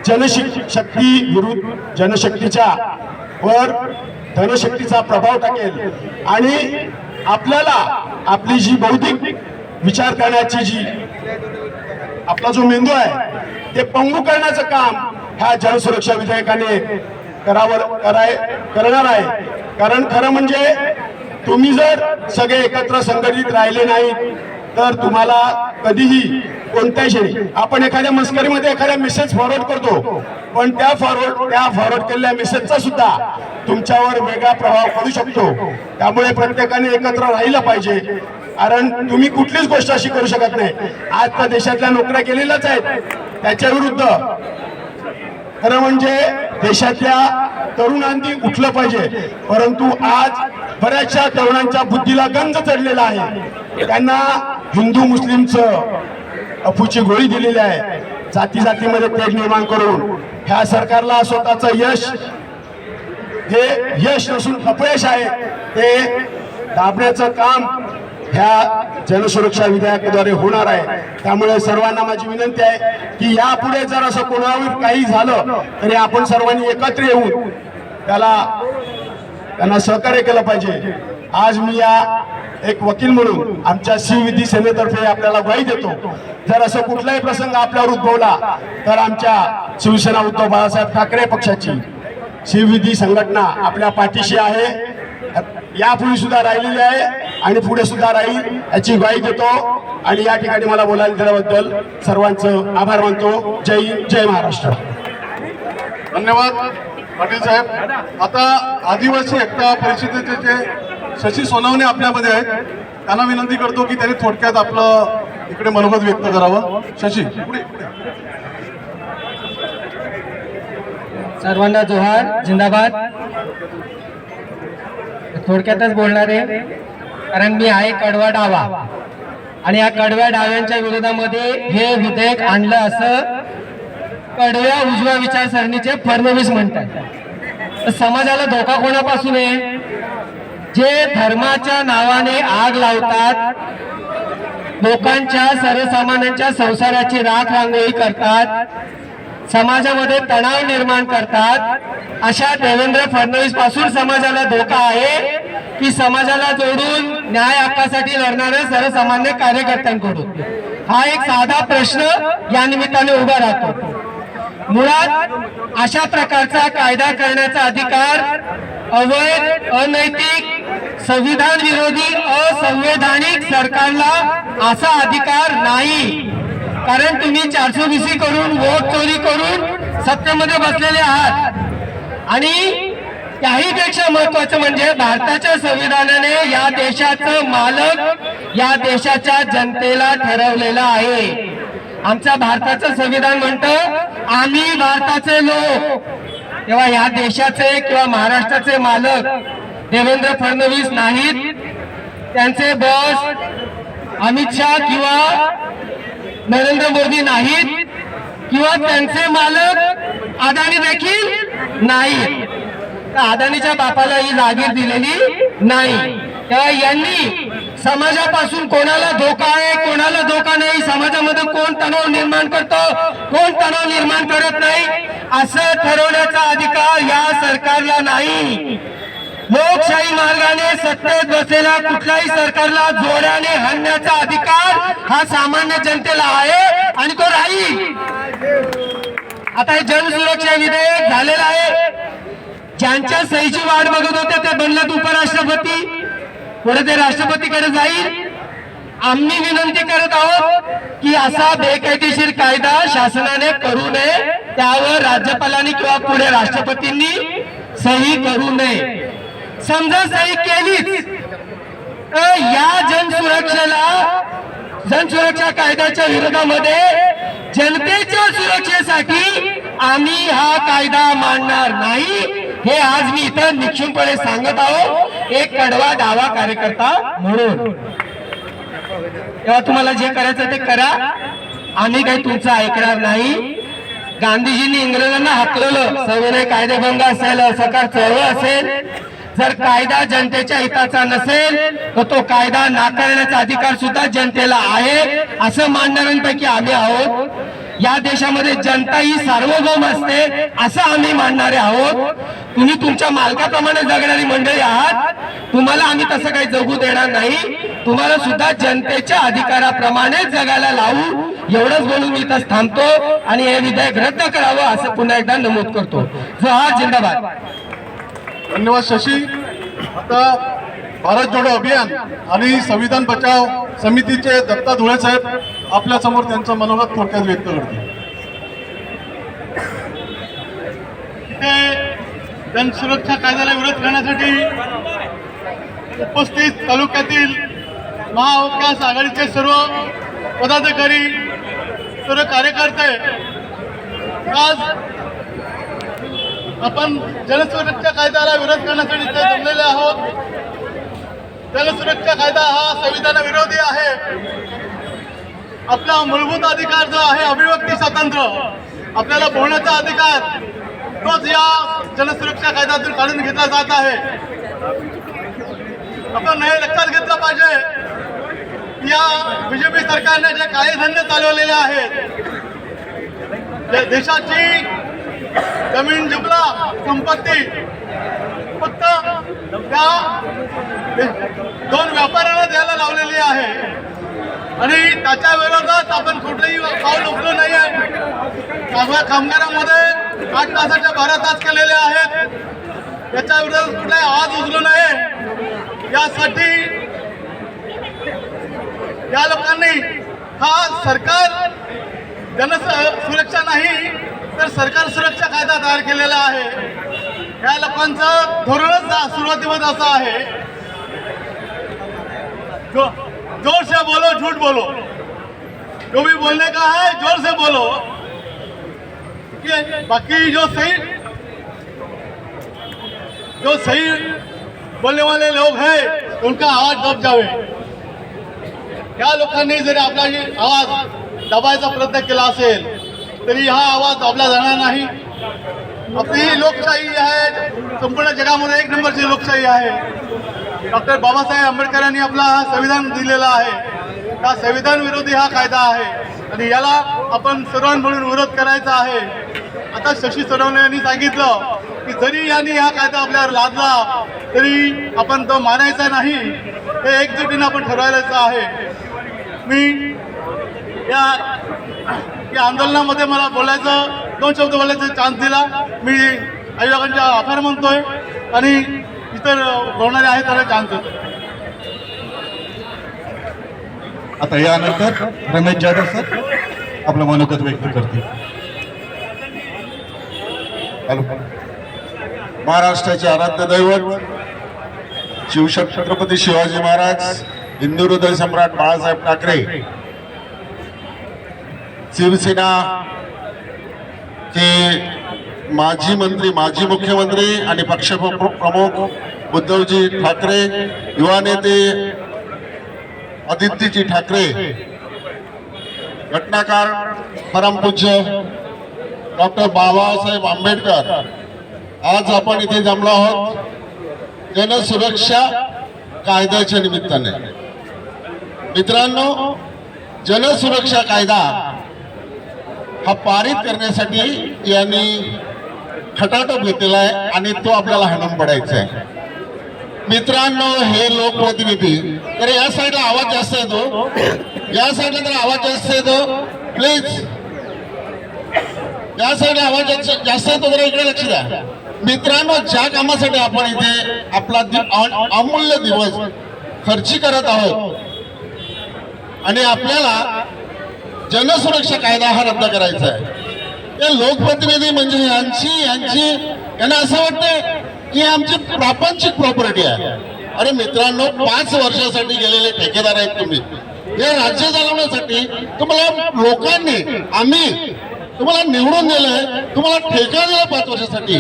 जनशक्ती विरुद्ध जनशक्तीच्या वर धनशक्तीचा प्रभाव टाकेल आणि आपल्याला आपली जी बौद्धिक विचार करण्याची आपला जो मेंदू आहे ते पंगू करण्याचं काम ह्या जनसुरक्षा विधेयकाने करणार आहे. कारण खरं म्हणजे तुम्ही जर सगळे एकत्र संघटित राहिले नाही तर तुम्हाला कधीही कोणत्याही आपण एखाद्या मस्करीमध्ये एखाद्या मेसेज फॉरवर्ड करतो, पण त्या फॉरवर्ड केलेल्या मेसेजचा सुद्धा तुमच्यावर वेगळा प्रभाव पडू शकतो. त्यामुळे प्रत्येकाने एकत्र राहिलं पाहिजे. कारण तुम्ही कुठलीच गोष्ट अशी करू शकत नाही. आज तर देशातल्या नोकऱ्या केलेल्याच आहेत, त्याच्या विरुद्ध खरं म्हणजे देशातल्या तरुणांनी उठलं पाहिजे. परंतु आज बऱ्याचशा तरुणांच्या बुद्धीला गंज चढलेला आहे. त्यांना हिंदू मुस्लिमचं अफूची गोळी दिलेली आहे. जातीमध्ये तेढ निर्माण करून ह्या सरकारला स्वतःचं यश नसून अपयश आहे ते दाबण्याचं काम ह्या जनसुरक्षा विधेयकाद्वारे होणार आहे. त्यामुळे सर्वांना माझी विनंती आहे की यापुढे जर असं कोणावर काही झालं तरी आपण सर्वांनी एकत्र येऊन त्यांना सहकार्य केलं पाहिजे. आज मी एक वकील म्हणून आमच्या शिवविधी सेनेतर्फे आपल्याला ग्वाही देतो, जर असं कुठलाही प्रसंग आपल्यावर उद्भवला तर आमच्या शिवसेना उद्धव बाळासाहेब ठाकरे पक्षाची शिवविधी संघटना आपल्या पाठीशी आहे. यापूर्वी सुद्धा राहिलेली आहे आणि पुढे सुद्धा राहील याची ग्वाही देतो. आणि या ठिकाणी मला बोलायला दिल्याबद्दल सर्वांचं आभार मानतो. जय हिंद, जय महाराष्ट्र. धन्यवाद पाटील साहेब. आता आदिवासी एकता परिषदेचे जे शशी सोनवणे आपल्यामध्ये आहेत, त्यांना विनंती करतो की त्यांनी थोडक्यात आपलं इकडे मनोगत व्यक्त करावं. शशी पुढे. सर्वांना जोहार, जिंदाबाद. थोडक्यातच बोलणार आहे कारण मी आहे कडवा डावा आणि या कडव्या डाव्यांच्या विरोधामध्ये हे विधेयक आणलं असं कडव्या उजव्या विचारसरणीचे फडणवीस म्हणतात. समाजाला धोका कोणापासून आहे? जे धर्माच्या नावाने आग लावतात, लोकांच्या सर्वसामान्यांच्या संसाराची राख रांगोळी करतात, समाजामध्ये तणाव निर्माण करतात, अशा देवेंद्र फडणवीस पासून समाजाला धोका आहे की समाजाला जोडून न्याय हक्कासाठी लढणाऱ्या सर्वसामान्य कार्यकर्त्यांकडून? हा एक साधा प्रश्न या निमित्ताने उभा राहतो. मुळात अशा प्रकारचा कायदा करण्याचा अधिकार अवैध, अनैतिक, संविधान विरोधी, असंवैधानिक सरकारला असा अधिकार नाही. कारण तुम्ही 420 करून, वोट चोरी करून सत्तेमध्ये बसलेले आहात. आणि त्याहीपेक्षा महत्वाचं म्हणजे भारताच्या संविधानाने या देशाचं मालक या देशाच्या जनतेला ठरवलेलं आहे. आमच्या भारताचं संविधान म्हणतं आम्ही भारताचे लोक. तेव्हा या देशाचे किंवा महाराष्ट्राचे मालक देवेंद्र फडणवीस नाहीत, त्यांचे बॉस अमित शहा किंवा नरेंद्र मोदी नाहीत, किंवा त्यांचे मालक अदानी देखील नाही. अदानीच्या बापाला ही जागीर दिलेली नाही. तेव्हा यांनी समाजापासून कोणाला धोका आहे कोणाला धोका नाही, समाजामध्ये कोण तणाव निर्माण करतो कोण तणाव निर्माण करत नाही असं ठरवण्याचा अधिकार या सरकारला नाही. लोकशाही मार्गाने सत्तेत बसलेल्या कुठल्याही सरकारला जोड्याने हाणण्याचा अधिकार हा सामान्य जनतेला आहे आणि तो राहील. आता हे जनसुरक्षा विधेयक झालेलं आहे. ज्यांच्या सहीची वाट बघत होते ते बनलेत उपराष्ट्रपती, पुढे ते राष्ट्रपतीकडे जाईल. आम्ही विनंती करत आहोत की असा बेकायदेशीर कायदा शासनाने करू नये, त्यावर राज्यपालांनी किंवा पुढे राष्ट्रपतींनी सही करू नये. समजा सही केलीच तर या जनसुरक्षा कायद्याच्या विरोधामध्ये जनतेच्या सुरक्षेसाठी आम्ही हा कायदा मांडणार नाही, हे आज मी इथं निश्चितपणे सांगत आहोत एक कडवा डावा कार्यकर्ता म्हणून. तेव्हा तुम्हाला जे करायचं ते करा, आम्ही काही तुमचं ऐकणार नाही. गांधीजींनी इंग्रजांना हाकलवलं, सविनय कायदेभंग असेल, असहकार चळवळ असेल, जर कायदा जनतेच्या हिताचा नसेल तर तो कायदा नाकारण्याचा अधिकार सुद्धा जनतेला आहे असं मानणाऱ्यांपैकी आम्ही आहोत. या देशामध्ये जनता ही सार्वभौम असते असं आम्ही मानणारे आहोत. तुम्ही तुमच्या मालकाप्रमाणे जगणारी मंडळी आहात, तुम्हाला आम्ही तसं काही जगू देणार नाही. तुम्हाला सुद्धा जनतेच्या अधिकाराप्रमाणे जगायला लावू, एवढंच बोलून मी इथं थांबतो आणि हे विधेयक रद्द करावं असं पुन्हा एकदा नमूद करतो. जोहार, जिंदाबाद. धन्यवाद शशी. आता भारत जोडो अभियान आणि संविधान बचाव समितीचे दत्ता धुळे साहेब आपल्या समोर त्यांचं मनोगत थोडक्यात व्यक्त करतील. जनसुरक्षा कायद्याला विरोध करण्यासाठी उपस्थित तालुक्यातील महाविकास आघाडीचे सर्व पदाधिकारी सर्व कार्यकर्ते आज आपण जनसुरक्षा कायद्याला विरोध करण्यासाठी इथे जमलेले आहोत. जनसुरक्षा कायदा हा संविधानाविरोधी आहे. आपला मूलभूत अधिकार जो आहे अभिव्यक्ती स्वातंत्र्य, आपल्याला बोलण्याचा अधिकार, तोच या जनसुरक्षा कायद्यातून काढून घेतला जात आहे. आपण हे लक्षात घेतलं पाहिजे, या बीजेपी सरकारने जे काळे धंदे चालवलेले आहेत, देशाची जमीन जुमला संपत्ती फक्त त्या दोन व्यापाऱ्यांना द्यायला लावलेली आहे आणि त्याच्या विरोधात आपण कुठलेही पाऊल उचलू नये. कामगारांमध्ये 8 तासाच्या 12 तास केलेले आहेत, याच्या विरोधात कुठलाही आवाज उचलू नये. यासाठी या लोकांनी हा सरकार जनसुरक्षा नाही तर सरकार सुरक्षा कायदा तयार केलेला आहे. या लोकांचं धोरणच सुरुवातीमध्ये असं आहे, जोर से बोलो झूठ बोलो, जो भी बोलने का है जोर से बोलो. बाकी जो सही बोलने वाले लोग हैं उनका आवाज दब जावे. या लोकांनी जरी आपला आवाज दबायचा प्रयत्न केला असेल तरी हा आवाज दाबला जाणार नाही. आपली लोकशाही आहे, संपूर्ण जगामध्ये 1 नंबरची लोकशाही आहे. डॉक्टर बाबासाहेब आंबेडकरांनी आपला हा संविधान दिलेला आहे. हा संविधान विरोधी हा कायदा आहे आणि याला आपण सर्वांना मिळून विरोध करायचा आहे. आता शशी सोनवणे यांनी सांगितलं की जरी यांनी हा कायदा आपल्यावर लादला तरी आपण तो मानायचा नाही, हे एकजुटीनं आपण ठरवायचं आहे. मी या आंदोलनामध्ये मला बोलायचं 2 शब्द बोलायचा चान्स दिला. मी आयोजकांचे आभार मानतोय आणि इतर बोलणारे आहेत त्याला चान्स देतो. आता यानंतर रमेश जाधव सर आपलं मनोगत व्यक्त करतील. महाराष्ट्राचे आराध्य दैवत शिवछत्रपती शिवाजी महाराज, हिंदू हृदय सम्राट बाळासाहेब ठाकरे शिवसेना चे माजी मंत्री, माजी मुख्यमंत्री आणि पक्ष प्रमुख उद्धवजी ठाकरे, युवा नेते आदित्यजी ठाकरे, घटनाकार परमपूज्य डॉक्टर बाबासाहेब आंबेडकर, आज आपण इथे जमलो आहोत जनसुरक्षा कायद्याच्या निमित्ताने. मित्रांनो, जनसुरक्षा कायदा हा पारित करण्यासाठी यांनी खटाटोप घेतलेला आहे आणि तो आपल्याला हाणून पडायचा आहे. मित्रांनो, हे लोकप्रतिनिधी, तर या साईडला आवाज जास्त येतो, या साईडला जर आवाज जास्त येतो प्लीज, या साईडला आवाज जास्त येतो, जरा इकडे लक्ष द्या. मित्रांनो, ज्या कामासाठी आपण इथे आपला अमूल्य दिवस खर्ची करत आहोत आणि आपल्याला जनसुरक्षा कायदा हा रद्द करायचा आहे. हे लोकप्रतिनिधी म्हणजे यांना असं वाटतं की आमची प्रापंचिक प्रॉपर्टी आहे. अरे मित्रांनो, 5 वर्षासाठी गेलेले ठेकेदार आहेत तुम्ही. हे राज्य चालवण्यासाठी तुम्हाला लोकांनी, आम्ही तुम्हाला निवडून दिलंय, तुम्हाला ठेका दिला 5 वर्षासाठी,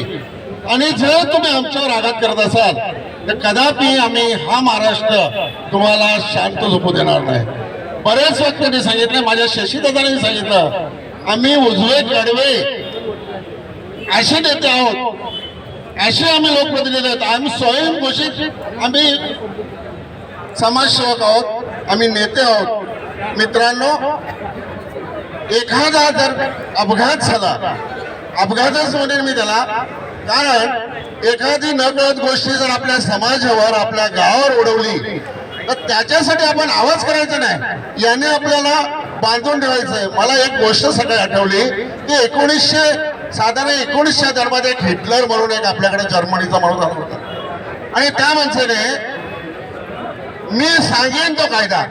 आणि जर तुम्ही आमच्यावर आघात करत असाल तर कदापि आम्ही हा महाराष्ट्र तुम्हाला शांत झोपू देणार नाही. बरेच व्यक्तींनी सांगितलं, माझ्या शशीदादांनी सांगितलं, आम्ही उजवे कडवे असे नेते आहोत, असे आम्ही लोकप्रतिनिधी आहोत, आम्ही स्वयंघोषित आम्ही समाजसेवक आहोत, आम्ही नेते आहोत. मित्रांनो, एखादा जर अपघात झाला, अपघातच म्हणेन मी त्याला, कारण एखादी नकळत गोष्टी जर आपल्या समाजावर, आपल्या गावावर उडवली तर त्याच्यासाठी आपण आवाज करायचा नाही, याने आपल्याला बांधून ठेवायचं आहे. मला एक गोष्ट सकाळी आठवली की 1919च्या दरम्यान एक हिटलर म्हणून एक आपल्याकडे जर्मनीचा माणूस आला होता, आणि त्या माणसाने मी सांगेन तो कायदा,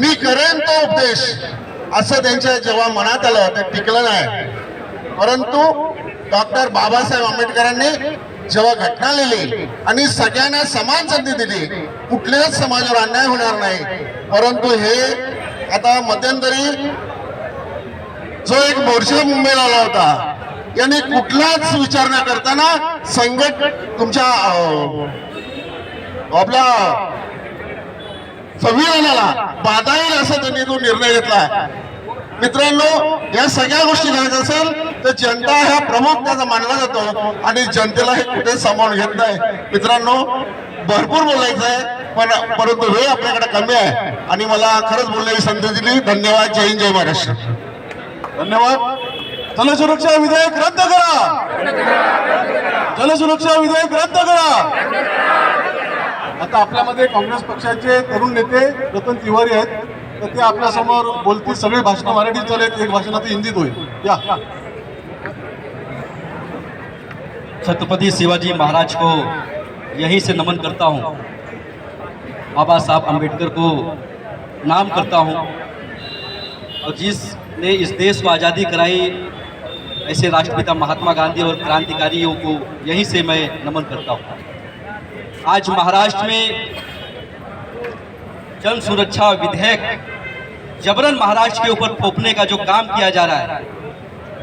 मी करेन तो उपदेश, असं त्यांच्या जेव्हा मनात आलं ते टिकलं नाही. परंतु डॉक्टर बाबासाहेब आंबेडकरांनी जेव्हा घटना लिहिली आणि सगळ्यांना समान संधी दिली, कुठल्याच समाजावर अन्याय होणार नाही. परंतु हे आता मध्यंतरी जो एक मोर्चा मुंबईला आला होता, याने कुठलाच विचार न करताना तुमच्या आपल्या संविधानाला बाधा येईल असं त्यांनी तो निर्णय घेतला. मित्रांनो, या सगळ्या गोष्टी करायचं असेल तर जनता हा प्रमुख त्याचा मानला जातो आणि जनतेला हे कुठे सामावून घेत नाही. मित्रांनो, भरपूर बोलायचं आहे, परंतु वेळ आपल्याकडे कमी आहे आणि मला खरंच बोलण्याची संधी दिली. धन्यवाद. जय हिंद, जय महाराष्ट्र. धन्यवाद. जनसुरक्षा विधेयक रद्द करा, जनसुरक्षा विधेयक रद्द करा. आता आपल्यामध्ये काँग्रेस पक्षाचे तरुण नेते रतन तिवारी आहेत, तर ते आपल्या समोर बोलतील. सगळे भाषण मराठीत चालू आहेत, एक भाषण आता हिंदीत होईल. या. छत्रपति शिवाजी महाराज को यहीं से नमन करता हूँ, बाबा साहब अम्बेडकर को नाम करता हूँ, और जिसने इस देश को आज़ादी कराई ऐसे राष्ट्रपिता महात्मा गांधी और क्रांतिकारियों को यहीं से मैं नमन करता हूँ. आज महाराष्ट्र में जन सुरक्षा विधेयक जबरन महाराष्ट्र के ऊपर थोपने का जो काम किया जा रहा है,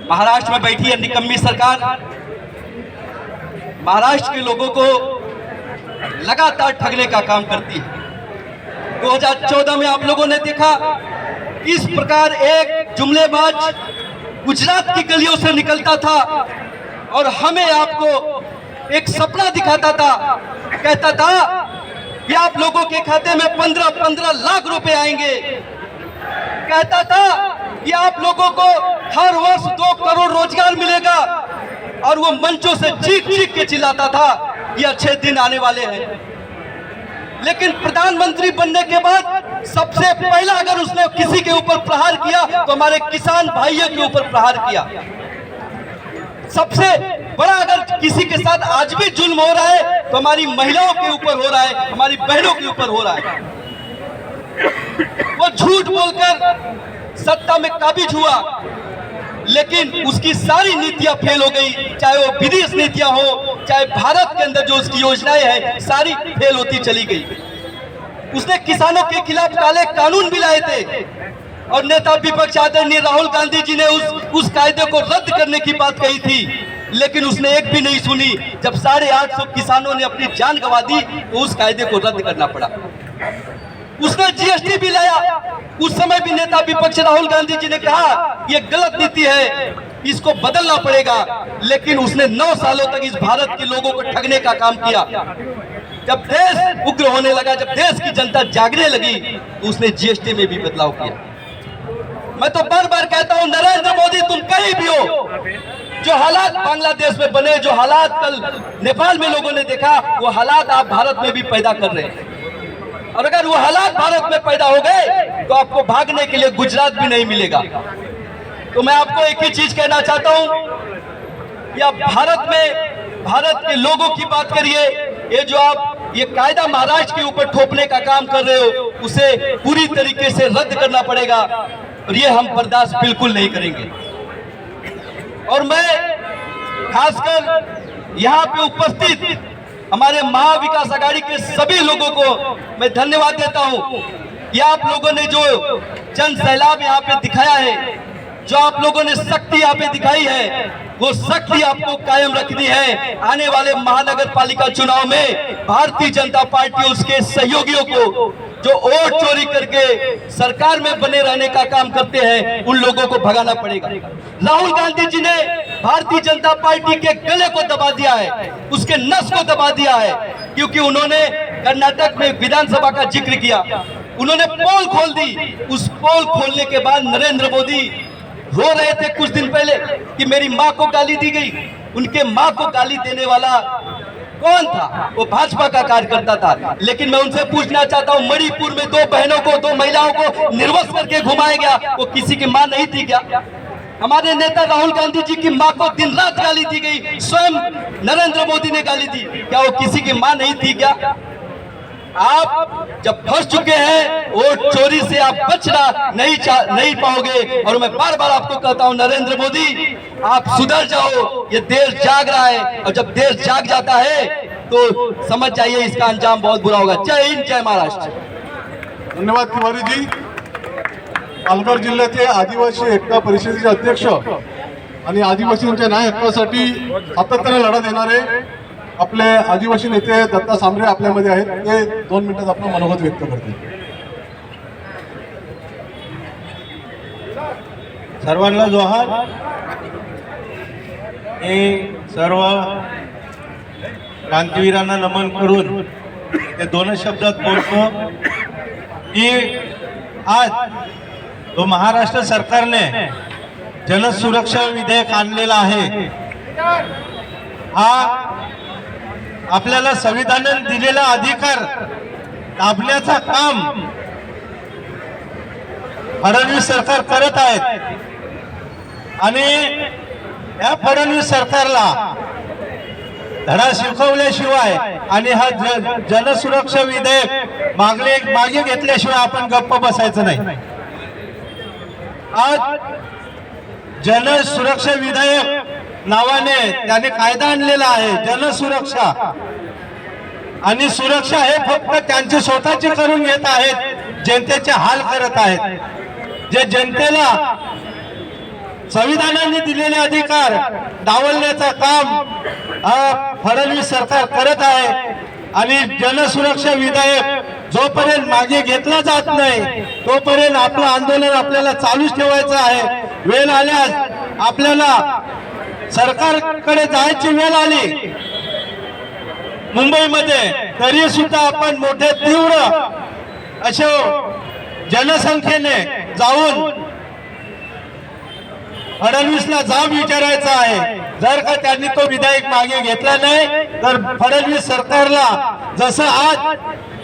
महाराष्ट्र में बैठी है निकम्मी सरकार, महाराष्ट्र के लोगों को लगातार ठगने का काम करती है. 2014 में आप लोगों ने देखा किस प्रकार एक जुमलेबाज गुजरात की गलियों से निकलता था और हमें आपको एक सपना दिखाता था, कहता था कि आप लोगों के खाते में 15-15 लाख रुपए आएंगे, कहता था कि आप लोगों को हर वर्ष 2 करोड़ रोजगार मिलेगा, और वो मंचों से चीख के चिल्लाता था कि अच्छे दिन आने वाले हैं. लेकिन प्रधानमंत्री बनने के बाद सबसे पहला अगर उसने किसी के ऊपर प्रहार किया तो हमारे किसान भाइयों के ऊपर प्रहार किया. सबसे बड़ा अगर किसी के साथ आज भी जुल्म हो रहा है तो हमारी महिलाओं के ऊपर हो रहा है, हमारी बहनों के ऊपर हो रहा है. वो झूठ बोलकर सत्ता में काबिज हुआ, लेकिन उसकी सारी नीतियां फेल हो गई, चाहे वो विदेश नीतियां हो, चाहे भारत के अंदर जो उसकी योजनाएं हैं, सारी फेल होती चली गई. उसने किसानों के खिलाफ काले कानून भी लाए थे, और नेता विपक्ष आदरणीय राहुल गांधी जी ने उस कायदे को रद्द करने की बात कही थी, लेकिन उसने एक भी नहीं सुनी। जब 850 किसानों ने अपनी जान गंवा दी तो उस कायदे को रद्द करना पड़ा। उसने जीएसटी भी लाया, उस समय भी नेता विपक्ष राहुल गांधी जी ने कहा ये गलत नीति है, इसको बदलना पड़ेगा, लेकिन उसने 9 सालों तक इस भारत के लोगों को ठगने का काम किया। जब देश उग्र होने लगा, जब देश की जनता जागने लगी, तो उसने जीएसटी में भी बदलाव किया। मैं तो बार बार कहता हूं, नरेंद्र मोदी तुम कहीं भी हो, जो हालात बांग्लादेश में बने, जो हालात कल नेपाल में लोगों ने देखा, वो हालात आप भारत में भी पैदा कर रहे हैं। और अगर वो हालात भारत में पैदा हो गए तो आपको भागने के लिए गुजरात भी नहीं मिलेगा। तो मैं आपको एक ही चीज कहना चाहता हूं कि आप भारत के लोगों की बात करिए। ये जो आप ये कायदा महाराष्ट्र के ऊपर थोपने का काम कर रहे हो, उसे पूरी तरीके से रद्द करना पड़ेगा और ये हम बर्दाश्त बिल्कुल नहीं करेंगे। और मैं खासकर यहाँ पे उपस्थित हमारे महाविकास आघाड़ी के सभी लोगों को मैं धन्यवाद देता हूँ कि आप लोगों ने जो जन सैलाब यहाँ पे दिखाया है, जो आप लोगों ने शक्ति यहाँ पे दिखाई है, वो शक्ति आपको कायम रखनी है। आने वाले महानगर पालिका चुनाव में भारतीय जनता पार्टी उसके सहयोगियों को जो वोट चोरी करके सरकार में बने रहने का काम करते हैं, उन लोगों को भगाना पड़ेगा। राहुल गांधी जी ने भारतीय जनता पार्टी के गले को दबा दिया है, उसके नस को दबा दिया है, क्योंकि उन्होंने कर्नाटक में विधानसभा का जिक्र किया, उन्होंने पोल खोल दी। उस पोल खोलने के बाद नरेंद्र मोदी रो रहे थे कुछ दिन पहले कि मेरी माँ को गाली दी गई। उनके माँ को गाली देने वाला कौन था? वो भाजपा का कार्यकर्ता था। लेकिन मैं उनसे पूछना चाहता हूँ, मणिपुर में 2 बहनों को, 2 महिलाओं को निर्वस्त्र करके घुमाया गया, वो किसी की माँ नहीं थी क्या? हमारे नेता राहुल गांधी जी की माँ को दिन रात गाली दी गई, स्वयं नरेंद्र मोदी ने गाली दी, क्या वो किसी की माँ नहीं थी क्या? आप जब फंस चुके हैं, वोट चोरी से आप बचना नहीं पाओगे। और मैं बार बार आपको कहता हूं, नरेंद्र मोदी आप सुधर जाओ, ये देश जाग रहा है, और जब देश जाग जाता है तो समझ जाइए इसका अंजाम बहुत बुरा होगा। जय हिंद, जय महाराष्ट्र। धन्यवाद तिवारी जी। पालघर जिल्ह्याचे आदिवासी एकता परिषदेचे अध्यक्ष आणि आदिवासींच्या न्याय हक्कासाठी सातत्याने लढा देणारे आपले आदिवासी नेते दत्ता सांबरे आपल्यामध्ये आहेत, ते 2 मिनिटात आपलं मनोगत व्यक्त करतील। सर्वांना जोहार। मी सर्व क्रांतीवीरांना नमन करून ते 2 शब्दात बोलतो की आज तो महाराष्ट्र सरकारने जनसुरक्षा विधेयक आणलेला आहे, हा आपल्याला संविधानाने दिलेला अधिकार दाबण्याचा काम फडणवीस सरकार करत आहेत। आणि या फडणवीस सरकारला धडा शिकवल्याशिवाय आणि हा जनसुरक्षा विधेयक मागे घेतल्याशिवाय आपण गप्प बसायचं नाही। आज जनसुरक्षा विधेयक नावाने त्याने कायदा आणलेला आहे, जनसुरक्षा। आणि सुरक्षा हे फक्त त्यांचे स्वतःचे करून घेत आहेत, जनतेचे हाल करत आहेत। जे जनतेला संविधानाने दिलेले अधिकार डावलण्याचं काम फडणवीस सरकार करत आहे। आणि जनसुरक्षा विधेयक जोपर्यंत मागे घेतला जात नाही तोपर्यंत आपलं आंदोलन आपल्याला चालूच ठेवायचं आहे। वेळ आल्यास आपल्याला सरकारकडे जायची वेळ आली मुंबईमध्ये, तरी सुद्धा आपण मोठे तीव्र अशा जनसंख्येने जाऊन फडणवीसला जाब विचारायचा आहे। जर का त्यांनी तो विधेयक मागे घेतला नाही तर फडणवीस सरकारला जसं आज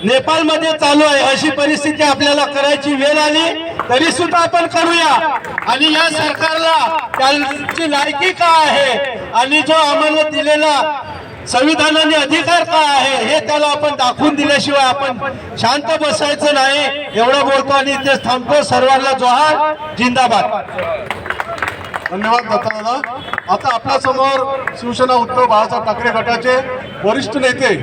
नेपाळमध्ये चालू आहे अशी परिस्थिती आपल्याला करायची वेळ आली, तरी सुद्धा आपण करूया। आणि या सरकारला त्यांची लायकी काय आहे आणि जो आम्हाला दिलेला संविधानाने अधिकार काय आहे हे त्याला आपण दाखवून दिल्याशिवाय आपण शांत बसायचं नाही। एवढं बोलतो आणि इथेच थांबतो। सर्वांना जोहार, जिंदाबाद। धन्यवाद दत्तादादा। आता आपल्या समोर शिवसेना उद्धव बाळासाहेब ठाकरे गटाचे वरिष्ठ नेते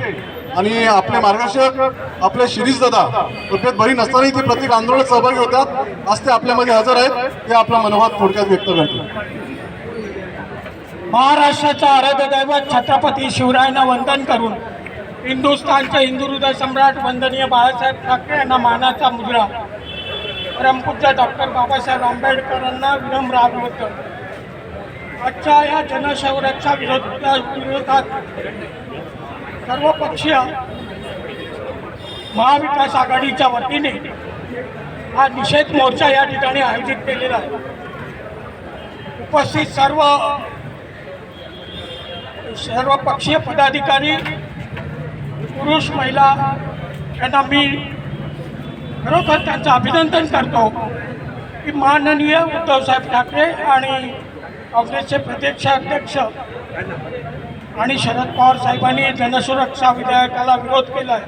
आणि आपले मार्गदर्शक आपले शिरीष दादा तब्येत बरी नसतानाही ते प्रत्येक आंदोलनात सहभागी होतात. आज ते आपल्यामध्ये हजर आहेत. ते आपला मनोभाव थोडक्यात व्यक्त करतील. महाराष्ट्राचा आराध्य दैवत छत्रपती शिवरायांना वंदन करून हिंदुस्थानचे हिंदू हृदय सम्राट वंदनीय बाळासाहेब ठाकरे यांना मानाचा मुजरा, परमपूज्य डॉक्टर बाबासाहेब आंबेडकरांना विनम्र अभिवादन. आजच्या या जनसुरक्षा विरोधात सर्वपक्षीय महाविकास आघाडीच्या वतीने हा निषेध मोर्चा या ठिकाणी आयोजित केलेला आहे. उपस्थित सर्व पक्षीय पदाधिकारी, पुरुष महिला यांना मी खरोखर त्यांचं अभिनंदन करतो की माननीय उद्धवसाहेब ठाकरे आणि काँग्रेसचे प्रदेशाध्यक्ष आणि शरद पवार साहेबांनी जनसुरक्षा विधेयकाला विरोध केला आहे.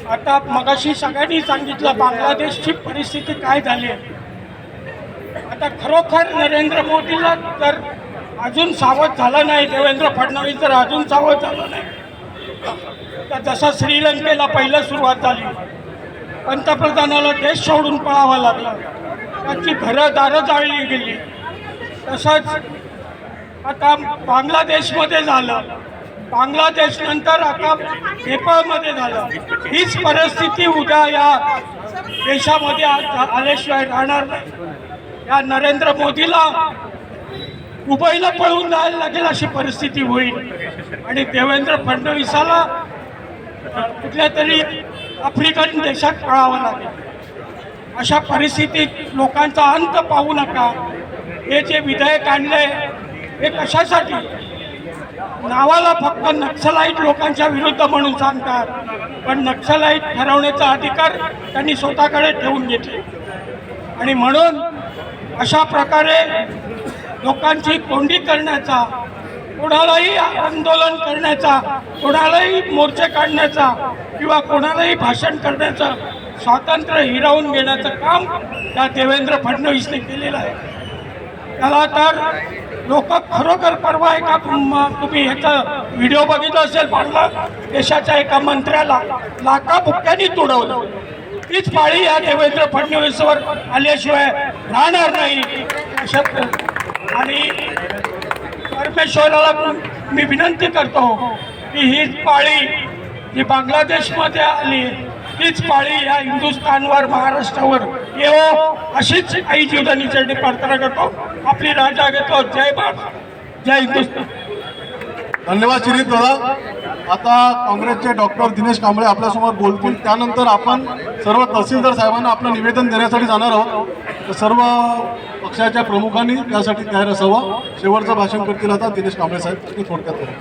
आता मगाशी सगळ्यांनी सांगितलं बांगलादेशची परिस्थिती काय झाली आहे. आता खरोखर नरेंद्र मोदीला जर अजून सावध झाला नाही, देवेंद्र फडणवीस जर अजून सावध झाला नाही, तर जसं श्रीलंकेला पहिलं सुरुवात झाली, पंतप्रधानाला देश सोडून पळावं लागलं, त्याची घरं दारं जाळली गेली, तसंच आता बांगलादेशमध्ये झालं, बांगलादेश नंतर आता नेपाळमध्ये झालं. हीच परिस्थिती उद्या या देशामध्ये आल्याशिवाय राहणार नाही. या नरेंद्र मोदीला दुबईला पळून जायला लागेल अशी परिस्थिती होईल आणि देवेंद्र फडणवीसाला कुठल्या तरी आफ्रिकन देशात पळावं लागेल. अशा परिस्थितीत लोकांचा अंत पाहू नका. हे जे विधेयक आणले हे कशासाठी? नावाला फक्त नक्सलाईट लोकांच्या विरुद्ध म्हणून सांगतात, पण नक्सलाईट ठरवण्याचा अधिकार त्यांनी स्वतःकडे ठेवून घेतले आणि म्हणून अशा प्रकारे लोकांची कोंडी करण्याचा, कोणालाही आंदोलन करण्याचा, कोणालाही मोर्चे काढण्याचा किंवा कोणालाही भाषण करण्याचं स्वातंत्र्य हिरावून घेण्याचं काम त्या देवेंद्र फडणवीसने केलेलं आहे. त्याला तर लोक खरोखर परवा एका तुम्ही ह्याचा व्हिडिओ बघितला असेल, बांगलादेशाच्या एका मंत्र्याला लाखाबुक्क्यांनी तुडवलं. तीच पाळी या देवेंद्र फडणवीसवर आल्याशिवाय राहणार नाही. आणि परमेश्वराला मी विनंती करतो की हीच पाळी जी बांगलादेशमध्ये आली, हीच पाळी या हिंदुस्थानवर, महाराष्ट्रावर येवो अशीच आई जीवदानीसाठी प्रार्थना करतो. आपली राजा घेतो. जय भारत, जय हिंदुस्थान. धन्यवाद शिरीष दादा. आता काँग्रेसचे डॉक्टर दिनेश कांबळे आपल्यासमोर बोलतील. त्यानंतर आपण सर्व तहसीलदार साहेबांना आपलं निवेदन देण्यासाठी जाणार आहोत. तर सर्व पक्षाच्या प्रमुखांनी त्यासाठी तयार असावं. शेवटचं भाषण करतील आता दिनेश कांबळे साहेब. ते थोडक्यात करा.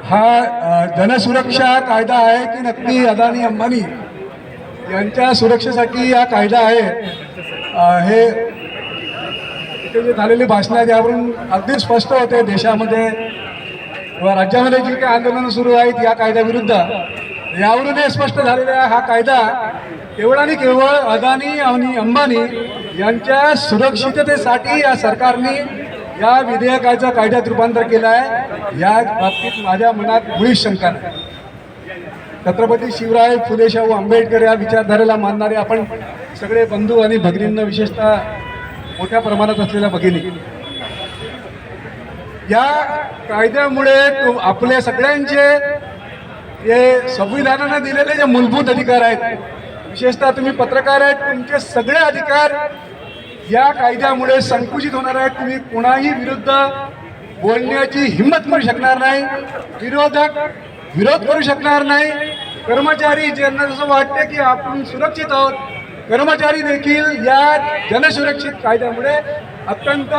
हा जनसुरक्षा कायदा आहे की नक्की अदानी अंबानी यांच्या सुरक्षेसाठी हा कायदा आहे? हे इथे जे झालेली भाषणं आहेत यावरून अगदी स्पष्ट होते. देशामध्ये किंवा राज्यामध्ये जी काही आंदोलनं सुरू आहेत या कायद्याविरुद्ध, यावरून हे स्पष्ट झालेलं आहे हा कायदा केवळ आणि केवळ अदानी आणि अंबानी यांच्या सुरक्षिततेसाठी या सरकारने या विधेयकाचं कायद्यात रूपांतर केलं आहे. या बाबतीत माझ्या मनात मुळीच शंका नाही. छत्रपती शिवराय फुले शाहू आंबेडकर या विचारधारेला मानणारे आपण सगळे बंधू आणि भगिनींना, विशेषतः मोठ्या प्रमाणात असलेल्या भगिनी, या कायद्यामुळे आपल्या सगळ्यांचे हे संविधानाने दिलेले जे मूलभूत अधिकार आहेत, विशेषतः तुम्ही पत्रकार आहेत, तुमचे सगळे अधिकार या कायद्यामुळे संकुचित होणार आहेत. तुम्ही कोणाही विरुद्ध बोलण्याची हिंमत करू शकणार नाही, विरोध करू शकणार नाही. कर्मचारी ज्यांना जसं वाटते की आपण सुरक्षित आहोत, कर्मचारी देखील या जनसुरक्षित कायद्यामुळे अत्यंत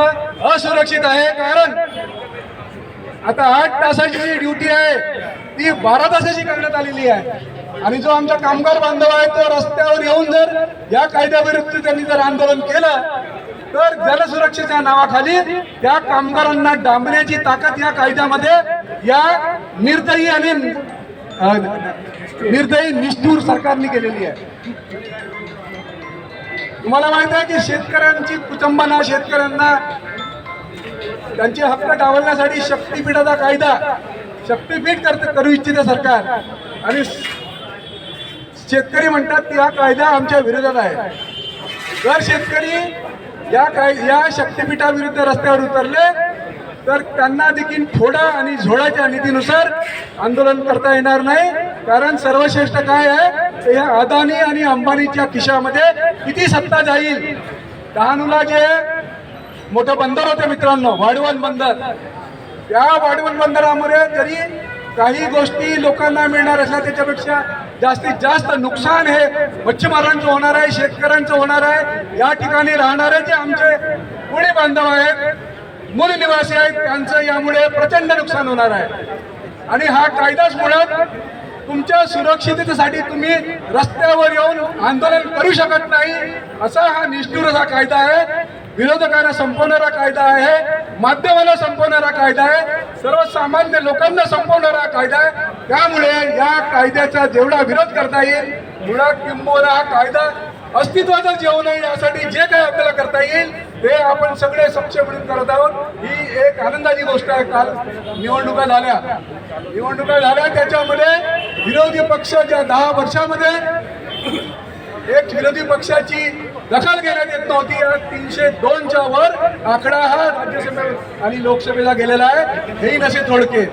असुरक्षित आहे. कारण आता 8 तासाची जी ड्युटी आहे ती 12 तासाची करण्यात आलेली आहे. आणि जो आमचा कामगार बांधव आहे तो रस्त्यावर येऊन जर या कायद्याविरुद्ध त्यांनी जर आंदोलन केलं तर जनसुरक्षेच्या नावाखाली त्या कामगारांना डांबण्याची ताकद या कायद्यामध्ये या निर्दयी निष्ठुर सरकारने केलेली आहे. तुम्हाला माहित आहे की शेतकऱ्यांची कुटुंबांना, शेतकऱ्यांना त्यांचे हक्क डावलण्यासाठी शक्तीपीठाचा कायदा शक्तीपीठ करू इच्छिते सरकार. आणि शेतकरी म्हणतात की हा कायदा आमच्या विरोधात आहे. जर शेतकरी या शक्तीपीठाविरुद्ध रस्त्यावर उतरले तर त्यांना देखील फोडा आणि झोडाच्या नीतीनुसार आंदोलन करता येणार नाही. कारण सर्वश्रेष्ठ काय आहे ते ह्या अदानी आणि अंबानीच्या खिशामध्ये किती सत्ता जाईल. डहाणूला जे मोठं बंदर होते मित्रांनो, वाढवण बंदर, त्या वाढवण बंदरामुळे जरी काही गोष्टी लोकांना मिळणार असल्या त्याच्यापेक्षा जास्तीत जास्त नुकसान हे मच्छीमारांचं होणार आहे, शेतकऱ्यांचं होणार आहे. या ठिकाणी राहणारे जे आमचे कोळी बांधव आहेत, मूल निवासी आहेत, त्यांचं यामुळे प्रचंड नुकसान होणार आहे. आणि हा कायदाच मुळात तुमच्या सुरक्षिततेसाठी तुम्ही रस्त्यावर येऊन आंदोलन करू शकत नाही असा हा निष्ठुर असा कायदा आहे. विरोधकांना संपवणारा कायदा आहे, माध्यमाला संपवणारा कायदा आहे, सर्वसामान्य लोकांना संपवणारा कायदा आहे. त्यामुळे या कायद्याचा जेवढा विरोध करता येईल, मुळात किंबहुना हा कायदा अस्तित्वातच येऊ नये यासाठी जे काही आपल्याला करता येईल ते आपण सगळे सक्षम म्हणून करत आहोत. ही एक आनंदाची गोष्ट आहे. काल निवडणुका झाल्या त्याच्यामध्ये विरोधी पक्ष ज्या 10 वर्षामध्ये एक विरोधी पक्षाची दखल घेण्यात येत नव्हती, आज 302च्या वर आकडा हा राज्यसभेत आणि लोकसभेला गेलेला आहे. हेही नसे थोडके.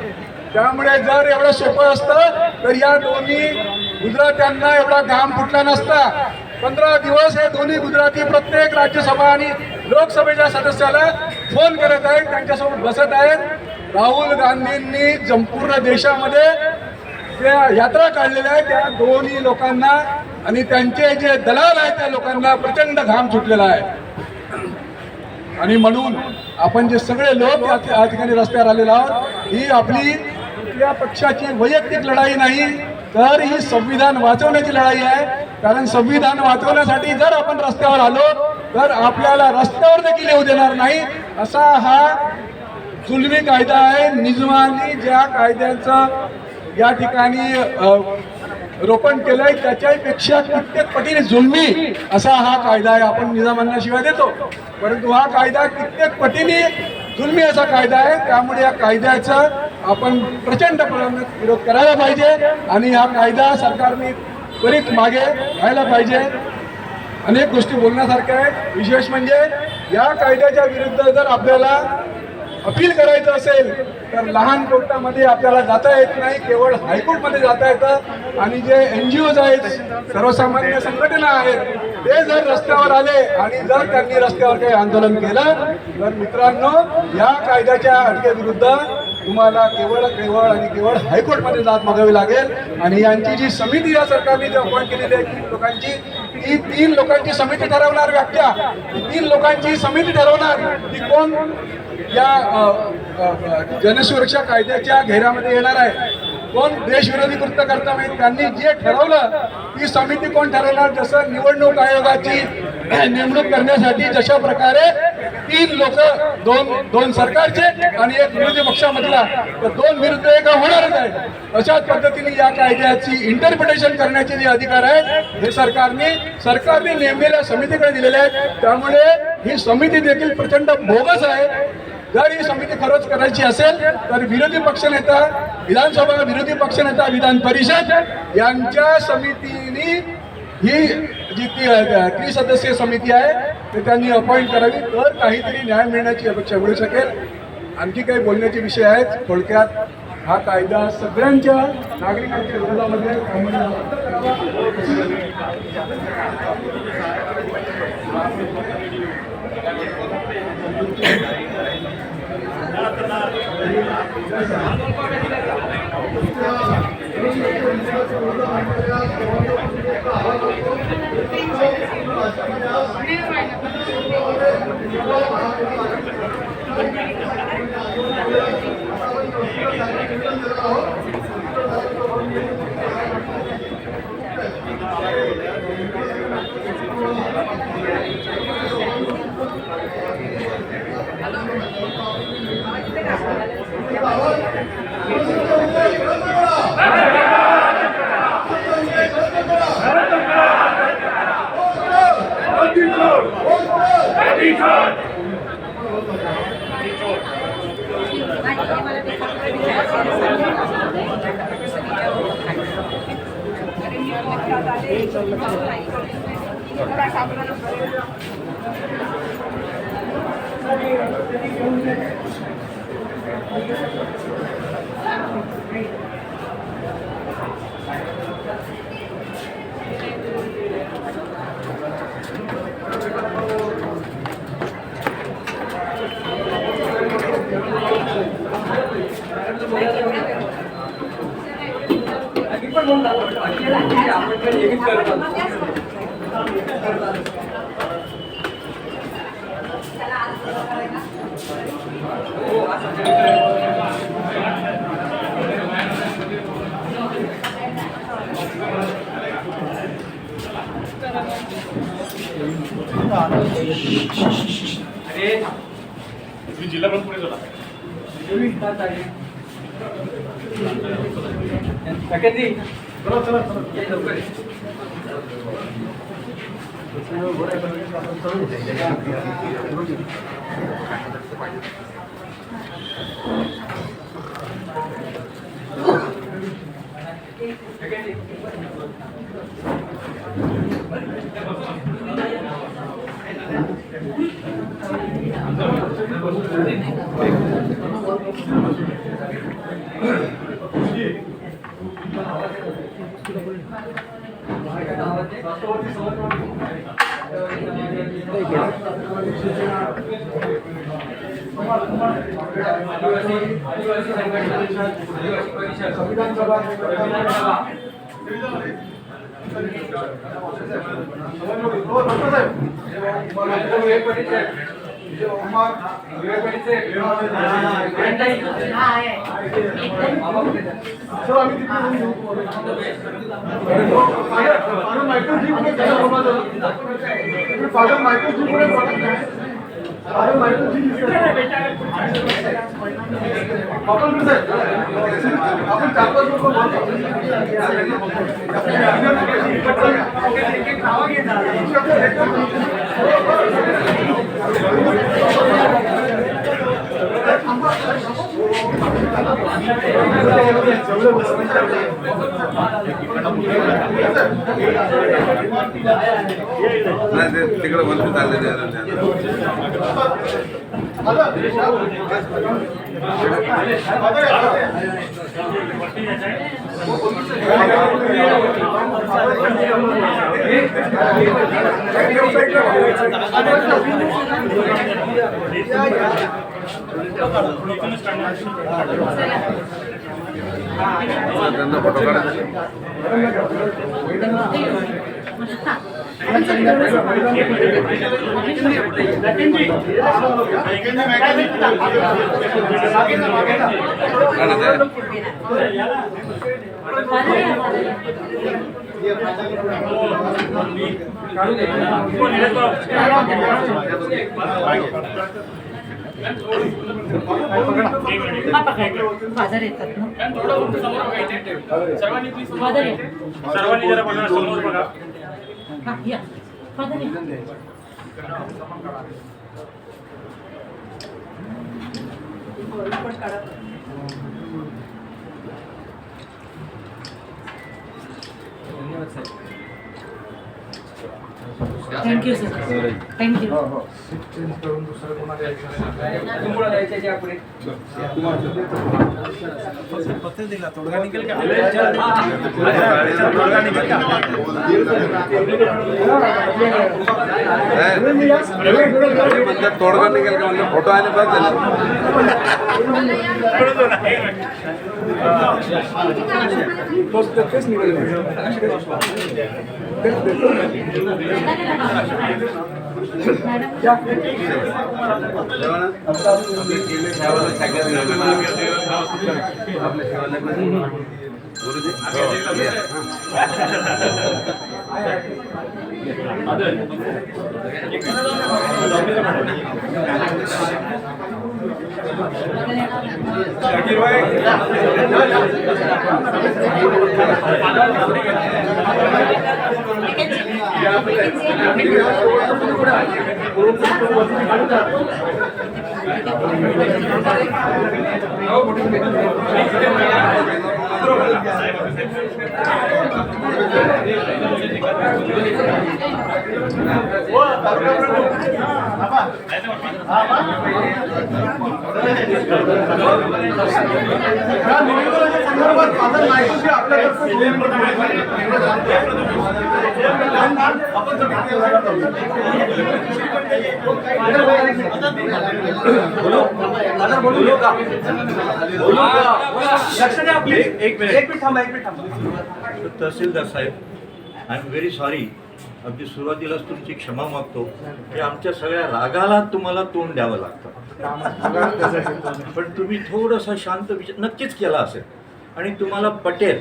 त्यामुळे जर एवढं सोपं असतं तर या दोन्ही गुजरात्यांना एवढा घाम फुटला नसता. 15 दिवस हे दोन्ही गुजराती प्रत्येक राज्यसभा आणि लोकसभेच्या सदस्याला फोन करत आहेत, त्यांच्यासोबत बसत आहेत. राहुल गांधींनी संपूर्ण देशामध्ये ज्या यात्रा काढलेल्या आहेत त्या दोन्ही लोकांना आणि त्यांचे जे दलाल आहेत त्या लोकांना प्रचंड घाम सुटलेला आहे. आणि म्हणून आपण जे सगळे लोक या ठिकाणी रस्त्यावर आलेलो आहोत, ही आपली कुठल्या पक्षाची वैयक्तिक लढाई नाही तर ही संविधान वाचवण्याची लढाई आहे. कारण संविधान वाचवण्यासाठी जर आपण रस्त्यावर आलो तर आपल्याला रस्त्यावर देखील येऊ देणार नाही असा हा जुलमी कायदा आहे. निजामांनी ज्या कायद्याचं या ठिकाणी रोपण केलंय त्याच्यापेक्षा कित्येक पटीने जुलमी असा हा कायदा आहे. आपण निजामांना शिवाय देतो, परंतु हा कायदा कित्येक पटीने जुलमी असा कायदा आहे. त्यामुळे या कायद्याचा आपण प्रचंड प्रमाणात विरोध करायला पाहिजे आणि हा कायदा सरकारने त्वरित मागे घ्यायला पाहिजे. अनेक गोष्टी बोलण्यासारख्या आहेत. विशेष म्हणजे या कायद्याच्या विरुद्ध जर आपल्याला अपील करायचं असेल तर लहान कोर्टामध्ये आपल्याला जाता येत नाही, केवळ हायकोर्टमध्ये जाता येतं. आणि जे NGOज आहेत, सर्वसामान्य संघटना आहेत, ते जर रस्त्यावर आले आणि जर त्यांनी रस्त्यावर काही आंदोलन केलं तर मित्रांनो या कायद्याच्या अटकेविरुद्ध तुम्हाला केवळ हायकोर्टमध्ये जात मागावी लागेल. आणि यांची जी समिती या सरकारने जी अपॉइंट केलेली आहे 3 लोकांची, ती 3 लोकांची समिती ठरवणार व्याख्या, 3 लोकांची समिती ठरवणार की कोण या जनसुरक्षा कायद्याच्या घेऱ्यामध्ये येणार आहे, कोण देशविरोधी कृत्य करता नाही. त्यांनी जे ठरवलं ती समिती कोण ठरवणार. जसं निवडणूक आयोगाची नेमणूक करण्यासाठी जशा प्रकारे 3 लोक, दोन सरकारचे आणि एक विरोधी पक्षामधला, तर 2 विरुद्ध 1 होणारच आहे. अशाच पद्धतीने या कायद्याची इंटरप्रिटेशन करण्याचे जे अधिकार आहेत हे सरकारने नेमलेल्या समितीकडे दिलेले आहेत. त्यामुळे ही समिती देखील प्रचंड बोगस आहे. जर ही समिती खरंच करायची असेल तर विरोधी पक्षनेता विधानसभा, विरोधी पक्षनेता विधान परिषद यांच्या समितीने ही जी 3 समिती आहे ते त्यांनी अपॉइंट करावी, तर काहीतरी न्याय मिळण्याची अपेक्षा मिळू शकेल. आणखी काही बोलण्याचे विषय आहेत. थोडक्यात हा कायदा सगळ्यांच्या नागरिकांच्या विरोधामध्ये Happy जिल्हा पण पुढे झाला तिकडे वरती चालले त्यांना फोटो काढायचे बाजार येतात ना सर्वांनी जरा बघा समोर बघा हा या बाजार थँक्यू सर थँक्यू पत्र दिला तोडगा निघेल का तोडगा निघेल का म्हणजे फोटो आले पाहिजे या निवेदनाच्या संदर्भात माझं माहिती आपल्याकडे तहसीलदार साहेब, आय एम व्हेरी सॉरी. अगदी सुरुवातीलाच तुमची क्षमा मागतो की आमच्या सगळ्या रागाला तुम्हाला तोंड द्यावं लागतं. पण तुम्ही थोडंसं शांत विचार नक्कीच केला असेल आणि तुम्हाला पटेल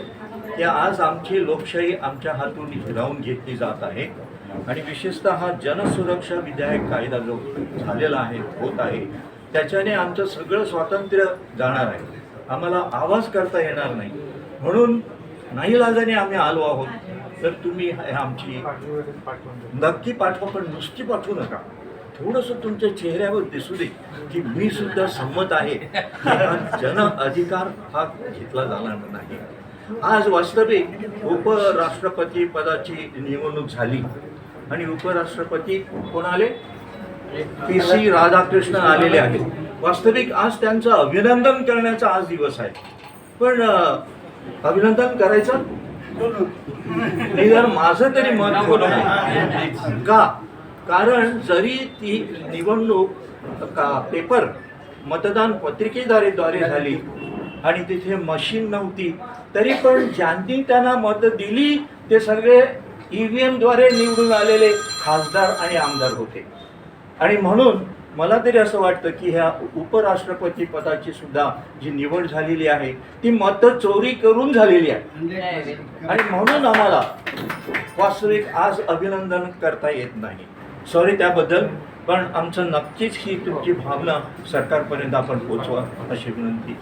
की आज आमची लोकशाही आमच्या हातून हिरावून घेतली जात आहे. आणि विशेषतः हा जनसुरक्षा विधेयक कायदा जो झालेला आहे, होत आहे, त्याच्याने आमचं सगळं स्वातंत्र्य जाणार आहे. आम्हाला आवाज करता येणार नाही. म्हणून नाईलाजाने आम्ही आलो आहोत. तर तुम्ही आमची नक्की पाठवा, पण नुसती पाठवू नका. थोडंसं तुमच्या चेहऱ्यावर दिसू दे की मी सुद्धा संमत आहे की हा जन अधिकार हा घेतला जाणार नाही. आज वास्तविक उपराष्ट्रपती पदाची निवडणूक झाली आणि उपराष्ट्रपती कोण आले? PC राधाकृष्णन आलेले आहेत. वास्तविक आज त्यांचं अभिनंदन करण्याचा आज दिवस आहे. पण अभिनंदन करायचं नाही, जर माझं तरी मत होत नाही. का? कारण जरी ती निवडणूक पेपर मतदान पत्रिकेद्वारे झाली आणि तिथे मशीन नव्हती, तरी पण ज्यांनी त्यांना मत दिली ते सगळे EVM द्वारे निवडून आलेले खासदार आणि आमदार होते. आणि म्हणून मला तरी असं वाटतं की ह्या उपराष्ट्रपती पदाची सुद्धा जी निवड झालेली आहे ती मत चोरी करून झालेली आहे. आणि म्हणून आम्हाला वास्तविक आज अभिनंदन करता येत नाही. सॉरी त्याबद्दल. पण आमचं नक्कीच ही तुमची भावना सरकारपर्यंत आपण पोचवा अशी विनंती.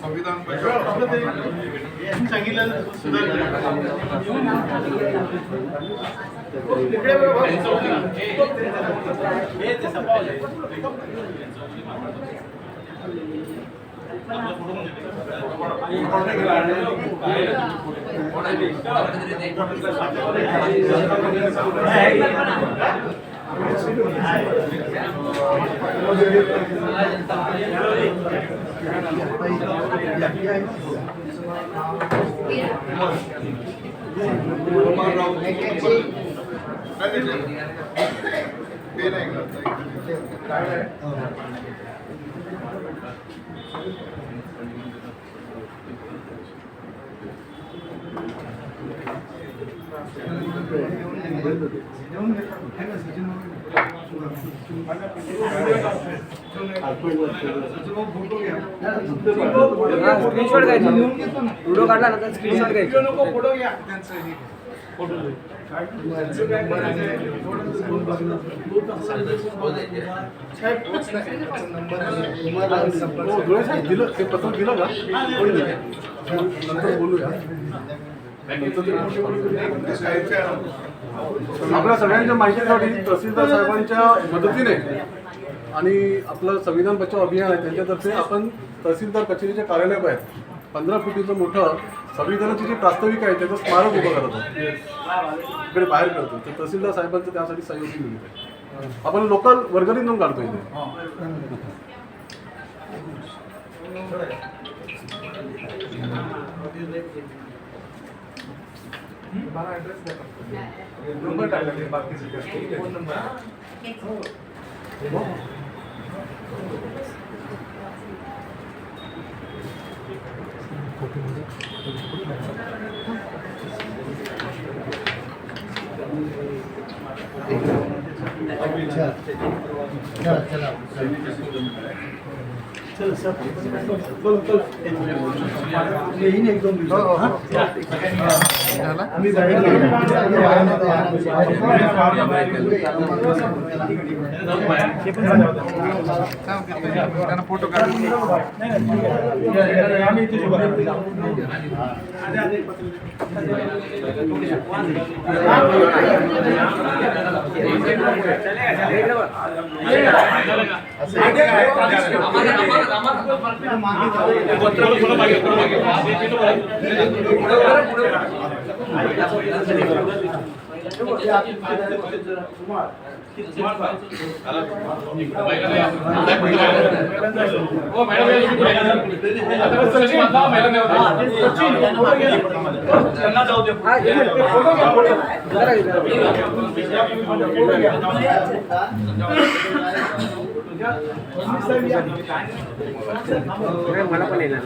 संविधान स्क्रीनशॉट घ्यायचा, व्हिडिओ काढला ना तर स्क्रीनशॉट घ्यायचा. फोटो घ्या दिलं ते पत्र दिलं का नंतर बोलूया. आपल्या सगळ्यांच्या माहितीसाठी तहसीलदार साहेबांच्या मदतीने आणि आपलं संविधान बचाव अभियान आहे त्यांच्यातर्फे आपण तहसीलदार कचेरीच्या कार्यालय बाहेर 15 फुटीचं मोठं संविधानाची जी प्रास्ताविक आहे त्याचं स्मारक उभं करत आहोत. इकडे बाहेर करतो तर तहसीलदार साहेबांचं त्यासाठी सहयोगी मिळत आहे. आपण लोकल वर्गणीतून काढतो इथे. नंबर टाकला बाकीचे फोन नंबर फोटो मला पण येणार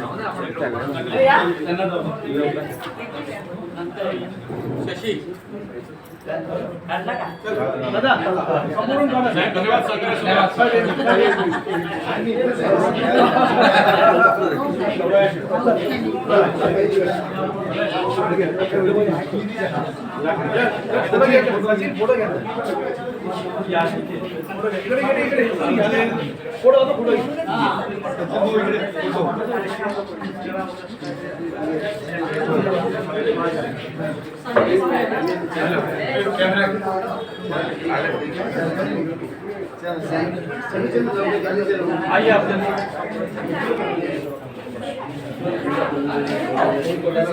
शशी आइए आप सब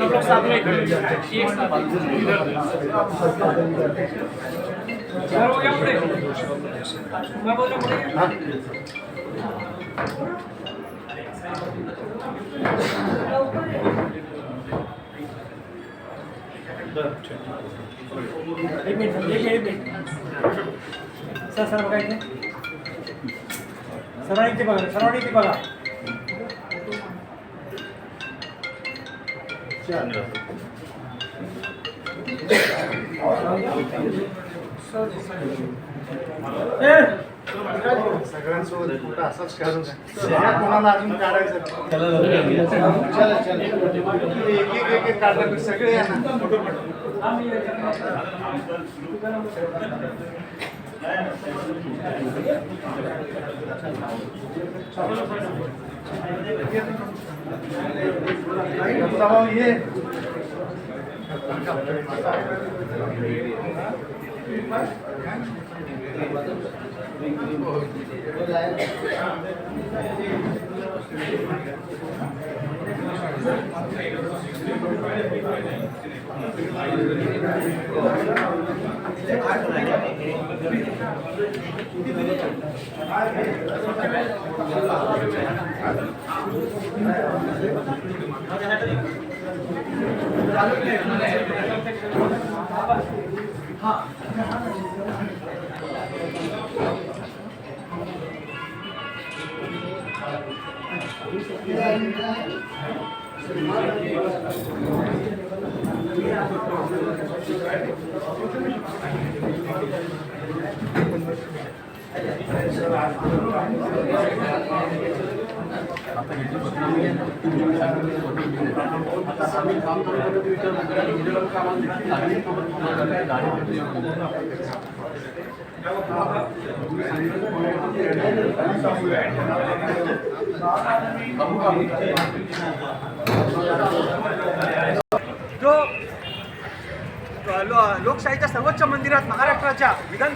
लोग साथ में एक साथ हो गया पूरे मैं बोल रहा हूँ एक मिनिट सर सर बघा इथे सर्वांनी बघा सगळ्यांसोबत कुठं असंच काढून कोणाला अजून काढायचं एक काढलं सगळे या ना ये जो लोकशाहीच्या सर्वोच्च मंदिरात महाराष्ट्राच्या विधान